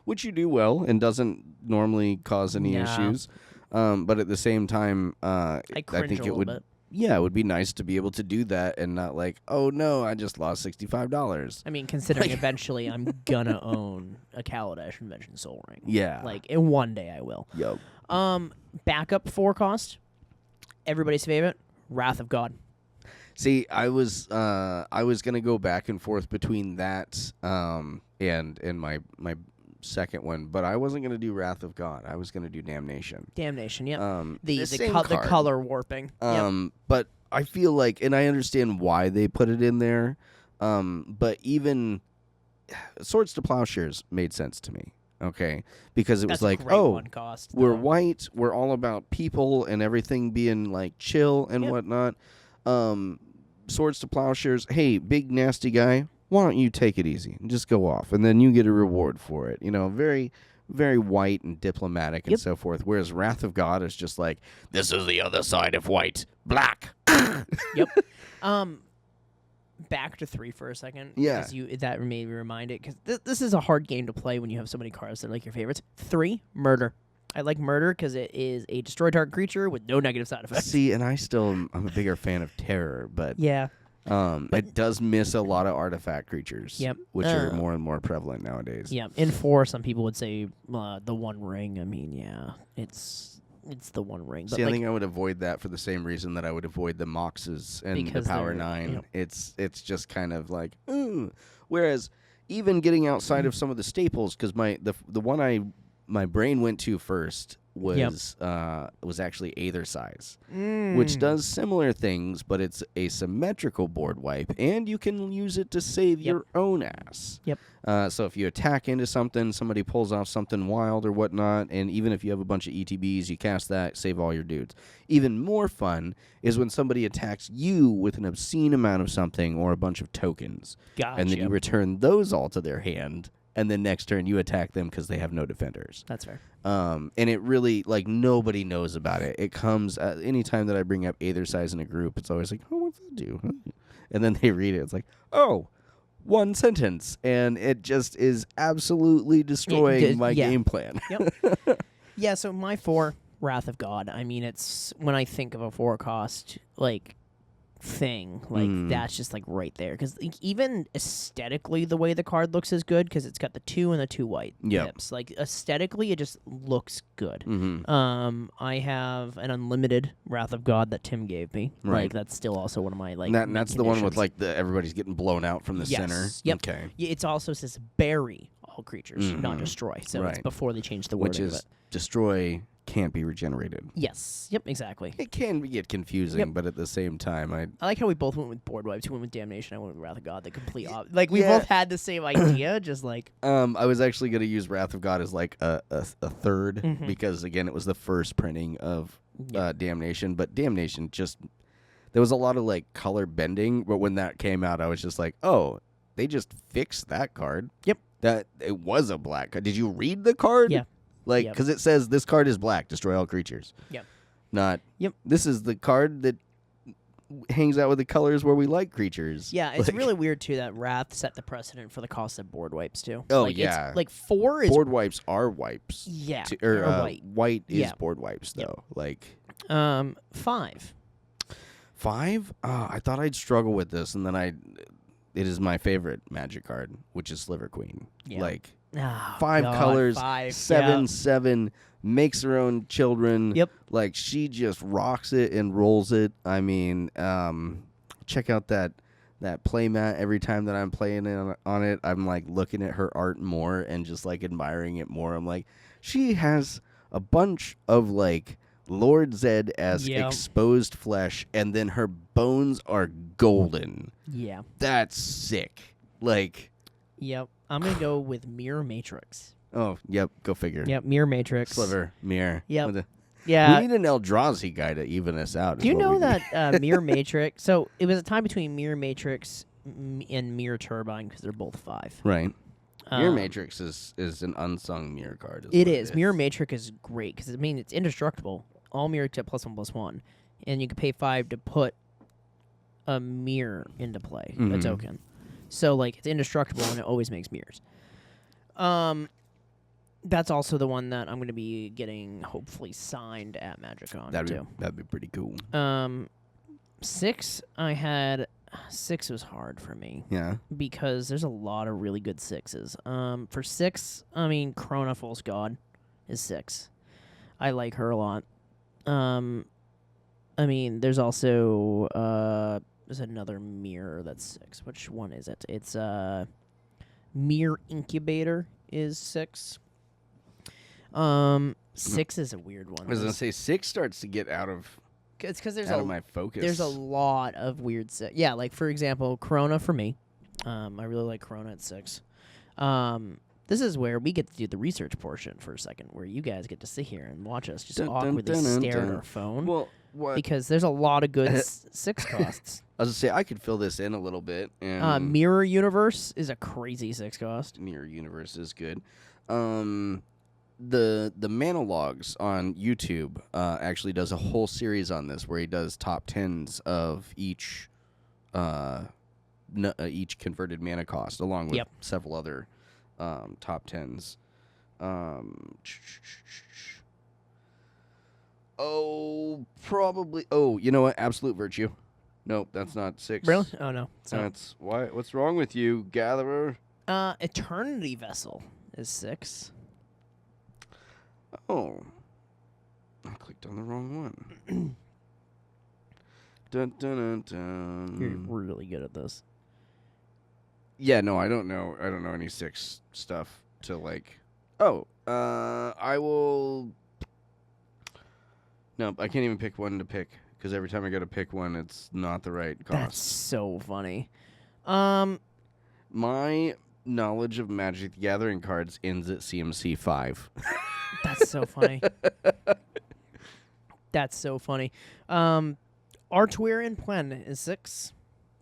which you do well and doesn't normally cause any issues. But at the same time, I think it would. Bit. Yeah, it would be nice to be able to do that and not like, oh no, I just lost $65. I mean, considering eventually I'm gonna own a Kaladesh Invention Soul Ring. Yeah. And one day I will. Yep. Backup 4-cost. Everybody's favorite, Wrath of God. See, I was gonna go back and forth between that and my second one, but I wasn't going to do Wrath of God. I was going to do Damnation. Damnation, yep. The color warping. But I feel like, and I understand why they put it in there, but even Swords to Plowshares made sense to me, okay? Because it was like, we're white, we're all about people and everything being like chill and whatnot. Swords to Plowshares, hey, big nasty guy, why don't you take it easy and just go off, and then you get a reward for it. Very, very white and diplomatic and so forth. Whereas Wrath of God is just like, this is the other side of white, black. Yep. Back to 3 for a second. Yeah. That made me remind it, because this is a hard game to play when you have so many cards that are like your favorites. 3, Murder. I like Murder because it is a destroy target creature with no negative side effects. See, and I'm a bigger fan of Terror, but yeah. It does miss a lot of artifact creatures, which are more and more prevalent nowadays. Yeah, in 4, some people would say the One Ring. I mean, yeah, it's the One Ring. See, I think I would avoid that for the same reason that I would avoid the Moxes and the Power 9. It's just kind of like, ooh. Whereas even getting outside of some of the staples, because the one my brain went to first was actually Aether size, which does similar things, but it's a symmetrical board wipe, and you can use it to save your own ass. Yep. So if you attack into something, somebody pulls off something wild or whatnot, and even if you have a bunch of ETBs, you cast that, save all your dudes. Even more fun is when somebody attacks you with an obscene amount of something or a bunch of tokens, and then you return those all to their hand. And then next turn you attack them because they have no defenders. That's fair. And it really, like, nobody knows about it. It comes anytime that I bring up Aether size in a group, it's always like, oh, what's that do? And then they read it. It's like, oh, one sentence. And it just is absolutely destroying my game plan. Yep. Yeah, so my 4, Wrath of God, I mean, it's, when I think of a 4-cost, like, thing, like that's just like right there, because even aesthetically the way the card looks is good, because it's got the 2 and the 2 white pips. Like aesthetically it just looks good. I have an unlimited Wrath of God that Tim gave me. Like that's still also one of my like and that's the one with like everybody's getting blown out from the center. Yep. Okay. Yeah, it also says bury all creatures, not destroy, so it's before they change the wording, which is of it. destroy can't be regenerated. Yes. Yep, exactly. It can get confusing, but at the same time, I like how we both went with board wipes. You went with Damnation. I went with Wrath of God. The complete like we both had the same idea, just like. I was actually going to use Wrath of God as like a third because again it was the first printing of Damnation, but Damnation just there was a lot of like color bending. But when that came out, I was just like, oh, they just fixed that card. Yep. That it was a black card. Did you read the card? Yeah. Like, because it says this card is black, destroy all creatures. Yep. Not. Yep. This is the card that hangs out with the colors where we like creatures. Yeah, it's really weird too that Wrath set the precedent for the cost of board wipes too. Oh like, yeah. It's, like 4 is board wipes are wipes. Yeah. Or white. White is board wipes though. Like. 5. 5? I thought I'd struggle with this, and then it is my favorite Magic card, which is Sliver Queen. Yeah. Like. Oh, 5 God, colors, 5. 7/7, makes her own children. Yep. Like she just rocks it and rolls it. I mean, check out that playmat. Every time that I'm playing on it, I'm like looking at her art more and just like admiring it more. I'm like, she has a bunch of like Lord Zed-esque exposed flesh, and then her bones are golden. Yeah. That's sick. Like. Yep. I'm going to go with Mirror Matrix. Oh, yep. Go figure. Yep, Mirror Matrix. Sliver, Mirror. Yep. Yeah. We need an Eldrazi guy to even us out. Do you know that Mirror Matrix... So, it was a time between Mirror Matrix and Mirror Turbine, because they're both 5. Right. Mirror Matrix is an unsung mirror card. It is. Mirror Matrix is great, because, I mean, it's indestructible. All mirror tip +1/+1. And you can pay 5 to put a mirror into play, a token. So, like, it's indestructible, and it always makes mirrors. That's also the one that I'm going to be getting, hopefully, signed at MagicCon, too. That'd be pretty cool. 6, 6 was hard for me. Yeah. Because there's a lot of really good 6s. For 6, I mean, Krona Fool's God is 6. I like her a lot. I mean, there's also... there's another mirror that's 6. Which one is it? It's Mirror Incubator is 6. 6 is a weird one. I was gonna say 6 starts to get out of. It's because there's out of my focus. There's a lot of weird 6. Yeah, like for example, Krona for me. I really like Krona at 6. This is where we get to do the research portion for a second, where you guys get to sit here and watch us just awkwardly stare at our phone. Well, what? Because there's a lot of good 6 costs. I was gonna say I could fill this in a little bit. And Mirror Universe is a crazy 6 cost. Mirror Universe is good. The Manologues on YouTube actually does a whole series on this where he does top 10s of each converted mana cost, along with several other top 10s. Probably. Oh, you know what? Absolute Virtue. Nope, that's not 6. Really? Oh no. That's why. What's wrong with you, Gatherer? Eternity Vessel is 6. Oh, I clicked on the wrong one. Dun, dun, dun, dun. You're really good at this. Yeah, no, I don't know. I don't know any 6 stuff to like. Oh, I will Nope, I can't even pick one to pick because every time I go to pick one, it's not the right cost. That's so funny. My knowledge of Magic the Gathering cards ends at CMC 5. That's so funny. That's so funny. Artware in Plen is 6.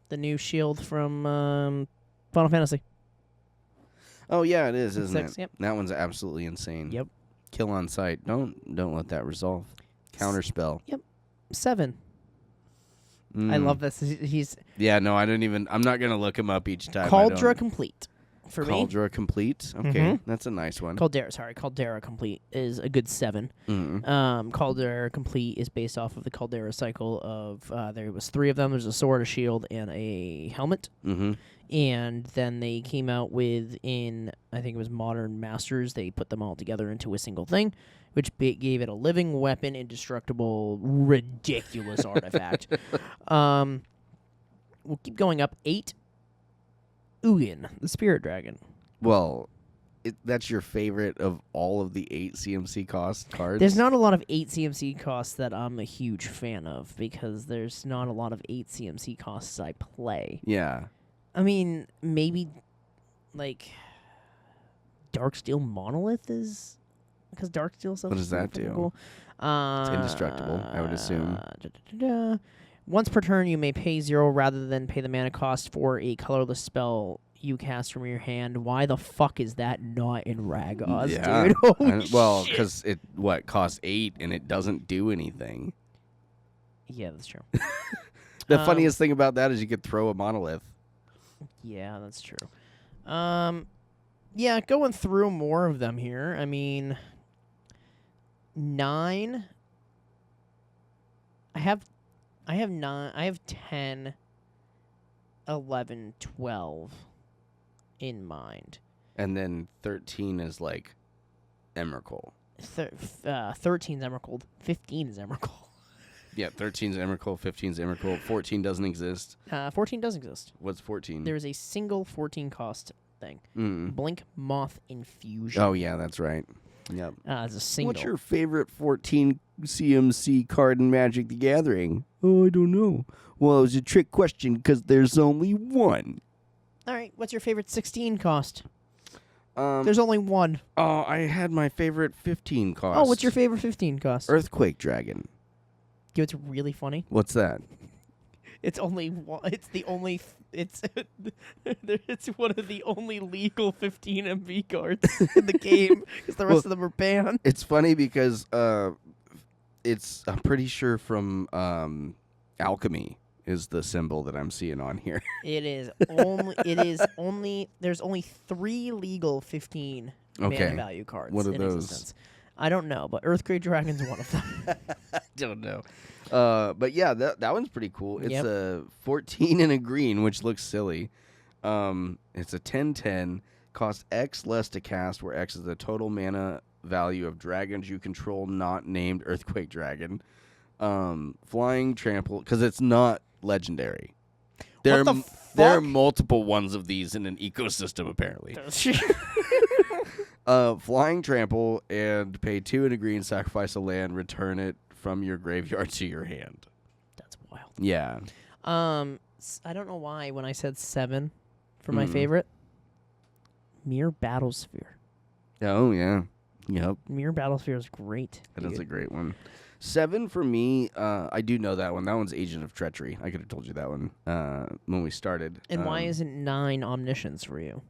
The new shield from Final Fantasy. Oh yeah, it is, isn't 6, it? yep. That one's absolutely insane. Yep. Kill on sight. Don't let that resolve. Counterspell. 7. I love this. He's Yeah, no, I'm not gonna look him up each time. Cauldra Complete for me. Cauldra Complete. Okay, Mhm. that's a nice one. Caldera Complete is a good 7. Caldera Complete is based off of the Caldera cycle of there was 3 of them. There's a sword, a shield, and a helmet. Mm-hmm. And then they came out with, in I think it was Modern Masters, they put them all together into a single thing, which gave it a living weapon, indestructible, ridiculous artifact. We'll keep going up. 8. Ugin, the Spirit Dragon. Well, that's your favorite of all of the 8 CMC cost cards? There's not a lot of 8 CMC costs that I'm a huge fan of, because there's not a lot of 8 CMC costs I play. Yeah. I mean, maybe, like, Darksteel Monolith is... Because Darksteel stuff. What does that do? Cool. It's indestructible, I would assume. Once per turn, you may pay 0 rather than pay the mana cost for a colorless spell you cast from your hand. Why the fuck is that not in Ragaz, Yeah. dude? Holy Well, shit. because it costs 8 and it doesn't do anything. Yeah, that's true. The funniest thing about that is you could throw a monolith. Yeah, that's true. Yeah, going through more of them here. I mean, 9. I have 9. I have 10, 11, 12 in mind. And then 13 is like Emrakul. 13's Emrakul. 15 is Emrakul. Yeah, 13's Emrakul, 15's Emrakul, 14 doesn't exist. 14 does exist. What's 14? There is a single 14 cost thing. Mm. Blink Moth Infusion. Oh, yeah, that's right. Yep. As a single. What's your favorite 14 CMC card in Magic the Gathering? Oh, I don't know. Well, it was a trick question because there's only one. All right, what's your favorite 16 cost? There's There's only one. Oh, I had my favorite 15 cost. Oh, what's your favorite 15 cost? Earthquake Dragon. You know, it's really funny. What's that? It's only one. It's the only. It's it's one of the only legal 15 MV cards in the game because the rest of them are banned. It's funny because it's I'm pretty sure from Alchemy is the symbol that I'm seeing on here. It is only. It is only. There's only 3 legal 15 Okay. mana value cards. What are in those? Existence. I don't know, but Earthquake Dragon's one of them. I don't know. But yeah, that one's pretty cool. It's Yep. a 14 and a green, which looks silly. It's a 10/10, costs X less to cast, where X is the total mana value of dragons you control, not named Earthquake Dragon. Flying Trample, because it's not legendary. There What the there are fuck? multiple ones of these in an ecosystem, apparently. Flying Trample, and pay 2 and a green, sacrifice a land, return it from your graveyard to your hand. That's wild. Yeah. I don't know why when I said 7 for my favorite, Mere Battlesphere. Oh, yeah. Yep. Mere Battlesphere is great. That is dude. a great one. 7 for me, I do know that one. That one's Agent of Treachery. I could have told you that one when we started. And why isn't 9 Omniscience for you?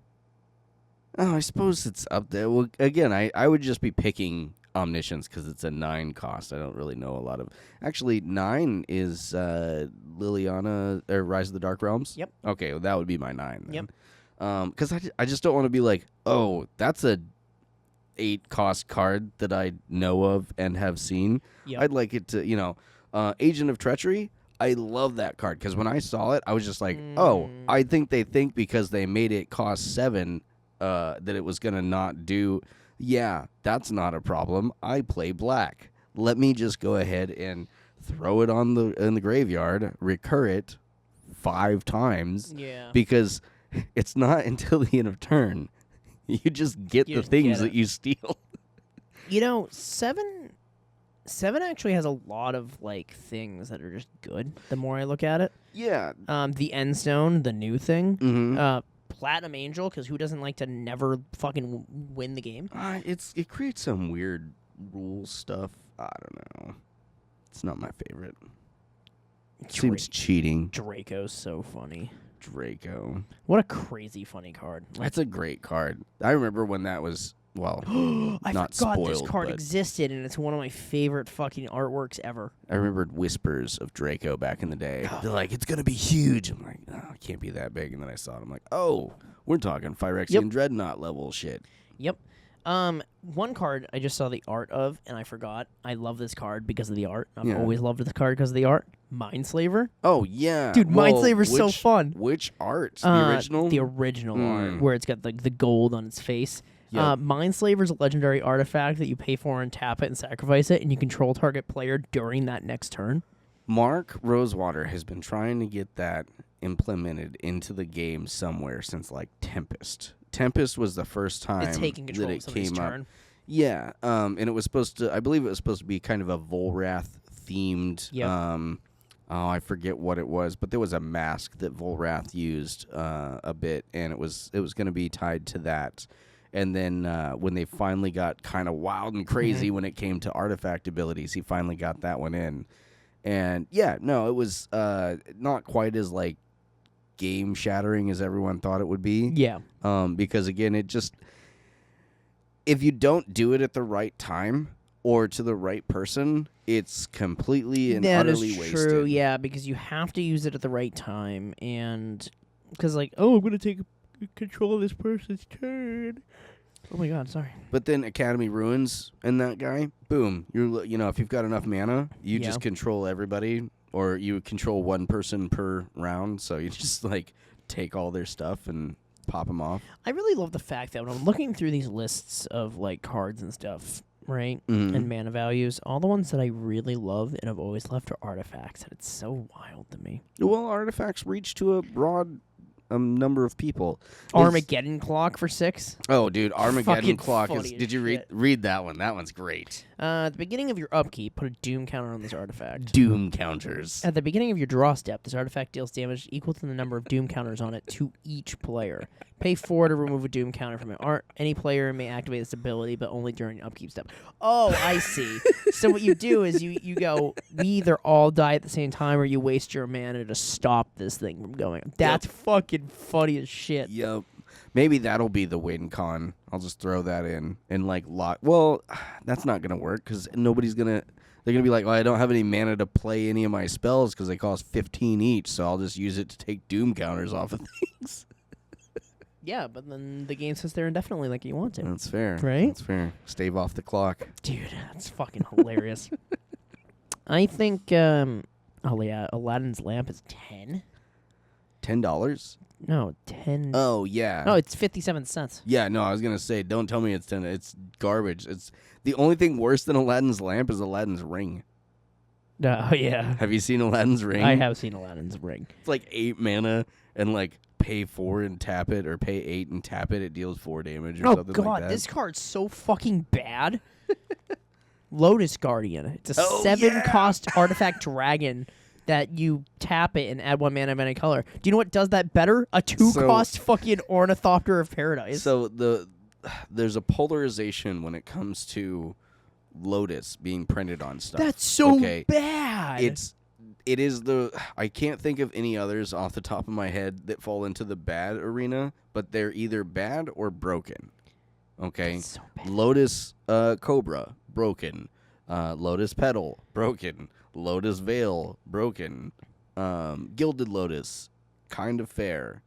Oh, I suppose it's up there. Well, again, I would just be picking Omniscience because it's a 9 cost. I don't really know a lot of... Actually, 9 is Liliana, or Rise of the Dark Realms? Yep. Okay, well, that would be my 9 then. Yep. Because I just don't want to be like, oh, that's a 8 cost card that I know of and have seen. Yep. I'd like it to, Agent of Treachery. I love that card because when I saw it, I was just like, oh, I think they think because they made it cost 7 that it was going to not do. Yeah, that's not a problem. I play black. Let me just go ahead and throw it in the graveyard, recur it 5 times. Yeah. Because it's not until the end of turn. You just get You the just things get that it. you steal. 7 7 actually has a lot of like things that are just good. The more I look at it, Yeah. the End Stone, the new thing, Mm-hmm. Platinum Angel, because who doesn't like to never fucking win the game? It creates some weird rule stuff. I don't know. It's not my favorite. Seems cheating. Draco's so funny. Draco. What a crazy funny card. That's a great card. I remember when that was, well, I not forgot spoiled, this card but existed, and it's one of my favorite fucking artworks ever. I remembered whispers of Draco back in the day. They're like, it's going to be huge. I'm like, oh, it can't be that big. And then I saw it. I'm like, oh, we're talking Phyrexian Dreadnought level shit. Yep. One card I just saw the art of, and I forgot. I love this card because of the art. I've always loved this card because of the art. Mindslaver. Oh, yeah. Dude, Mindslaver's so fun. Which art? The original? The original art, where it's got like the gold on its face. Yep. Mindslaver's a legendary artifact that you pay for and tap it and sacrifice it, and you control target player during that next turn. Mark Rosewater has been trying to get that implemented into the game somewhere since like Tempest. Tempest was the first time it's taking control that it of somebody's came up. turn. Yeah, and it was supposed to. I believe it was supposed to be kind of a Volrath themed. Yep. I forget what it was, but there was a mask that Volrath used a bit, and it was going to be tied to that. And then when they finally got kind of wild and crazy when it came to artifact abilities, he finally got that one in. And yeah, no, it was not quite as like game shattering as everyone thought it would be. Yeah. Because again, it just, if you don't do it at the right time or to the right person, it's completely and utterly wasted. That is true, yeah, because you have to use it at the right time, and because like, oh, I'm gonna take control of this person's turn. Oh my god, sorry. But then Academy Ruins and that guy, boom, if you've got enough mana, you just control everybody, or you control one person per round, so you just like take all their stuff and pop them off. I really love the fact that when I'm looking through these lists of like cards and stuff, right, and mana values, all the ones that I really love and have always loved are artifacts, and it's so wild to me. Well, artifacts reach to a broad number of people. Armageddon Clock for 6. Oh, dude, Armageddon Fucking Clock funny is. as Did you shit. read that one? That one's great. At the beginning of your upkeep, put a doom counter on this artifact. Doom counters. At the beginning of your draw step, this artifact deals damage equal to the number of doom counters on it to each player. Pay 4 to remove a doom counter from it. Any player may activate this ability, but only during upkeep step. Oh, I see. So what you do is you go, we either all die at the same time or you waste your mana to stop this thing from going. That's fucking funny as shit. Yep. Maybe that'll be the win con. I'll just throw that in and like lock. Well, that's not gonna work because nobody's gonna. They're gonna be like, well, I don't have any mana to play any of my spells because they cost 15 each, so I'll just use it to take doom counters off of things. Yeah, but then the game sits there indefinitely like you want to. That's fair. Right? That's fair. Stave off the clock. Dude, that's fucking hilarious. I think, Aladdin's Lamp is 10. $10? No, 10. Oh, yeah. No, it's 57 cents. Yeah, no, I was going to say, don't tell me it's 10. It's garbage. It's the only thing worse than Aladdin's lamp is Aladdin's ring. Oh, yeah. Have you seen Aladdin's ring? I have seen Aladdin's ring. It's like 8 mana and like pay 4 and tap it, or pay 8 and tap it. It deals 4 damage or something like that. This card's so fucking bad. Lotus Guardian. It's a 7-cost artifact dragon that you tap it and add 1 mana of any color. Do you know what does that better? A 2-cost fucking Ornithopter of Paradise. So there's a polarization when it comes to Lotus being printed on stuff. That's so bad. It is I can't think of any others off the top of my head that fall into the bad arena, but they're either bad or broken. Okay? That's so bad. Lotus Cobra, broken. Lotus Petal, broken. Lotus Veil, broken. Gilded Lotus, kind of fair.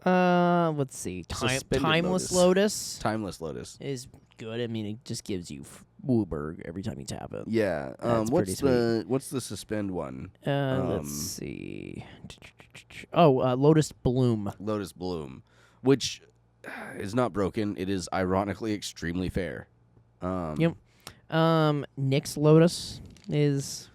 Let's see. Suspended Timeless Lotus Timeless Lotus is good. I mean, it just gives you Wooburg every time you tap it. Yeah. That's What's pretty what's the suspend one? Let's see. Oh, Lotus Bloom. Lotus Bloom, which is not broken. It is ironically extremely fair. Yep. Nyx Lotus is.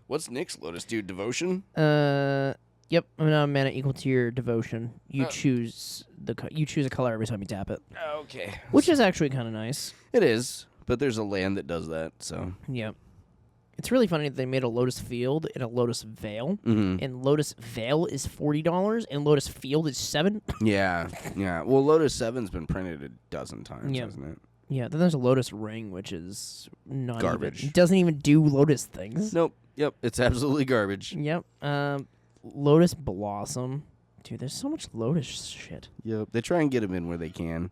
What's Nyx Lotus, dude? Devotion? Yep. Mana equal to your devotion. You choose you choose a color every time you tap it. Okay. Which is actually kind of nice. It is, but there's a land that does that, so. Yeah. It's really funny that they made a Lotus Field and a Lotus Vale, and Lotus Vale is $40, and Lotus Field is $7. Yeah. Well, Lotus 7's been printed a dozen times, hasn't it? Yeah, then there's a Lotus Ring, which is not garbage. It doesn't even do Lotus things. Nope. Yep. It's absolutely garbage. Yep. Lotus Blossom. Dude, there's so much Lotus shit. Yep. They try and get them in where they can.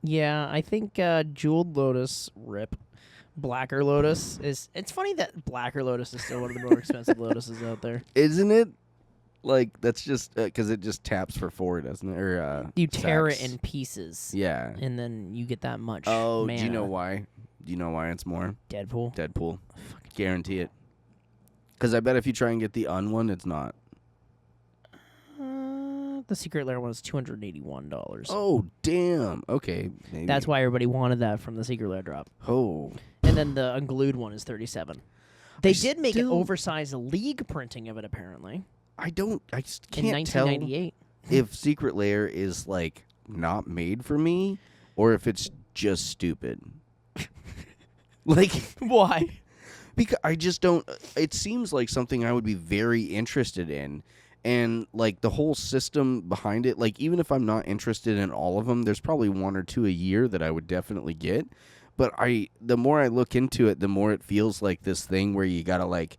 Yeah, I think Jeweled Lotus, RIP. Blacker Lotus is... It's funny that Blacker Lotus is still one of the more expensive lotuses out there. Isn't it? Like, that's just... Because it just taps for 4, doesn't it? Or, you tear sacks. it in pieces. Yeah. And then you get that much Oh, mana. do you know why? Do you know why it's more? Deadpool? Deadpool. Guarantee it. Because I bet if you try and get the one, it's not. The Secret Lair one is $281. Oh, damn. Okay. Maybe. That's why everybody wanted that from the Secret Lair drop. Oh. And then the unglued one is $37. They did make an still- oversized league printing of it, apparently, I just in can't tell 1998. if Secret Lair is, like, not made for me or if it's just stupid. Like, Why? because I just don't... It seems like something I would be very interested in. And, like, the whole system behind it, like, even if I'm not interested in all of them, there's probably 1 or 2 a year that I would definitely get. But the more I look into it, the more it feels like this thing where you gotta, like,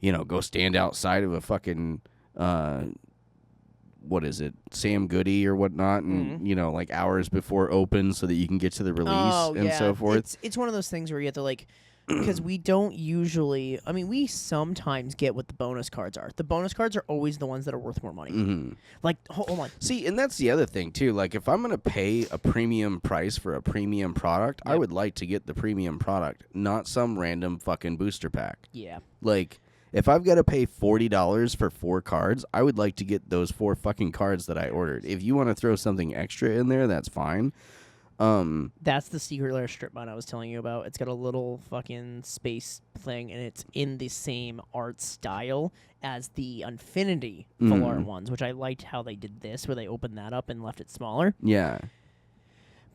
you know, go stand outside of a fucking, what is it, Sam Goody or whatnot, and, you know, like, hours before open so that you can get to the release and so forth. It's one of those things where you have to, like... Because we don't usually... I mean, we sometimes get what the bonus cards are. The bonus cards are always the ones that are worth more money. Mm-hmm. Like, hold on. See, and that's the other thing, too. Like, if I'm going to pay a premium price for a premium product, I would like to get the premium product, not some random fucking booster pack. Yeah. Like, if I've got to pay $40 for 4 cards, I would like to get those 4 fucking cards that I ordered. If you want to throw something extra in there, that's fine. That's the Secret Lair strip mine I was telling you about. It's got a little fucking space thing, and it's in the same art style as the Infinity full art ones, which I liked how they did this, where they opened that up and left it smaller. Yeah.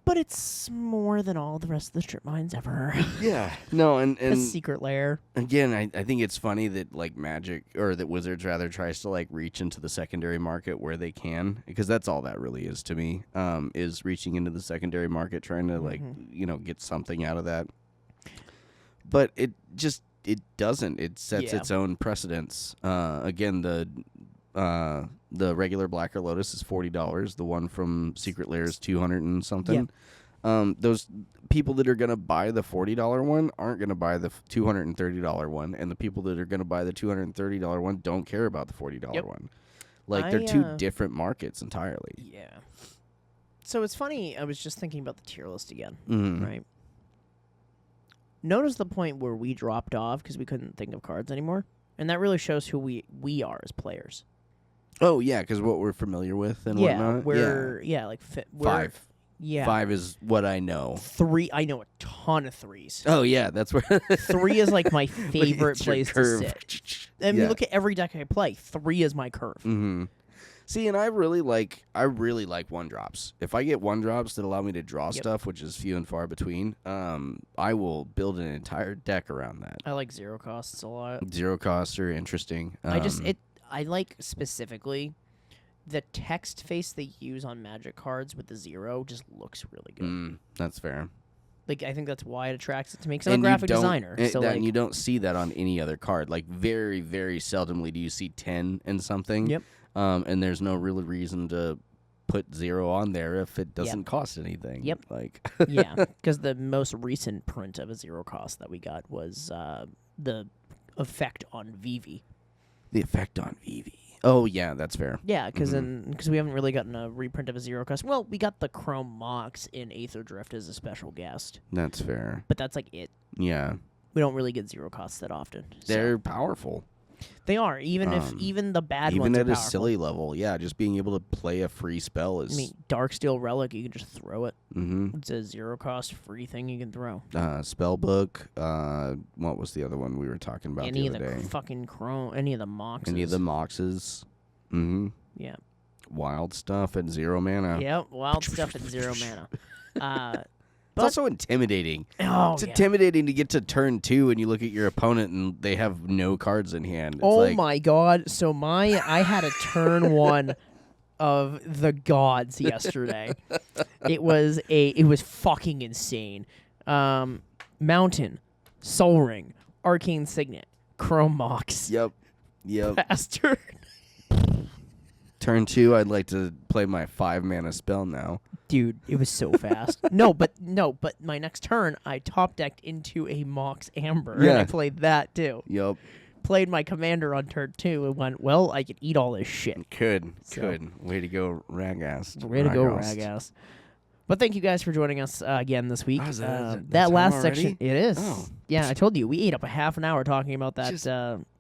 But it's more than all the rest of the strip mines ever. Yeah. No, and The Secret Lair. again, I think it's funny that, like, Magic, or that Wizards, rather, tries to, like, reach into the secondary market where they can, because that's all that really is to me, is reaching into the secondary market, trying to, like, you know, get something out of that. But it doesn't. It sets its own precedence. Again, the regular Blacker Lotus is $40. The one from Secret Lair is $200 and something. Those people that are going to buy the $40 one aren't going to buy the $230 one, and the people that are going to buy the $230 one don't care about the $40 one. Like, they're two different markets entirely. Yeah. So it's funny, I was just thinking about the tier list again, right? Notice the point where we dropped off because we couldn't think of cards anymore, and that really shows who we are as players. Oh, yeah, because what we're familiar with and whatnot. We're 5. Yeah. 5 is what I know. 3, I know a ton of 3s. Oh, yeah, that's where... 3 is like my favorite It's your place to curve. sit. I mean, look at every deck I play. 3 is my curve. Mm-hmm. See, and I really like 1-drops. If I get 1-drops that allow me to draw stuff, which is few and far between, I will build an entire deck around that. I like 0 costs a lot. 0 costs are interesting. I like specifically the text face they use on Magic cards with the 0 just looks really good. That's fair. Like, I think that's why it attracts it to me. Because I'm a graphic designer. And you don't see that on any other card. Like, very, very seldomly do you see 10 and something. Yep. And there's no real reason to put 0 on there if it doesn't cost anything. Yep. Like yeah, because the most recent print of a 0 cost that we got was the effect on Vivi. The effect on Vivi. Oh, yeah, that's fair. Yeah, because we haven't really gotten a reprint of a 0 cost. Well, we got the Chrome Mox in Aether Drift as a special guest. That's fair. But that's like it. Yeah. We don't really get 0 costs that often. They're powerful. They are, even if the bad ones are even at a powerful. silly level. Yeah, just being able to play a free spell is... I mean, Darksteel Relic, you can just throw it. Mm-hmm. It's a 0 cost free thing you can throw. Spellbook. What was the other one we were talking about Any the of other the day? fucking Chrome, any of the Moxes. Any of the Moxes. Mm-hmm. Yeah. Wild stuff at 0 mana. Yep, wild stuff at 0 mana. But also intimidating. oh, It's yeah. intimidating to get to turn 2 and you look at your opponent and they have no cards in hand. It's Oh like, my god! So I had a turn 1 of the gods yesterday. It was fucking insane. Mountain, Soul Ring, Arcane Signet, Chrome Mox. Yep. Bastard. Turn 2, I'd like to play my 5 mana spell now. Dude, it was so fast. No, but my next turn I top decked into a Mox Amber. And Yeah. I played that too. Yep. Played my commander on turn 2 and went, well, I could eat all this shit. Could. So- Way to go, Ragast. Way to go, Ragast. Ragass. But thank you guys for joining us again this week. Oh, is that that time last already? section, it is. Oh. Yeah, I told you we ate up a half an hour talking about that. Just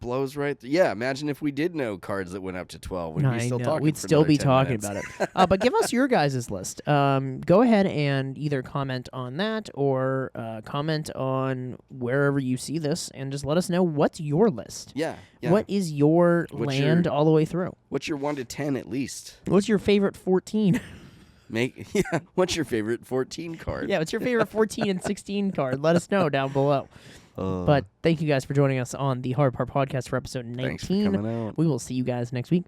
blows right yeah, imagine if we did know cards that went up to 12. We'd be still talking we'd for still another be 10 talking minutes. about it. But give us your guys' list. Go ahead and either comment on that or comment on wherever you see this, and just let us know what's your list. Yeah. What is your What's land your- all the way through? What's your 1 to 10 at least? What's your favorite 14? What's your favorite 14 card? Yeah, what's your favorite 14 and 16 card? Let us know down below. But thank you guys for joining us on the Hard Part Podcast for episode 19. Thanks for coming out. We will see you guys next week.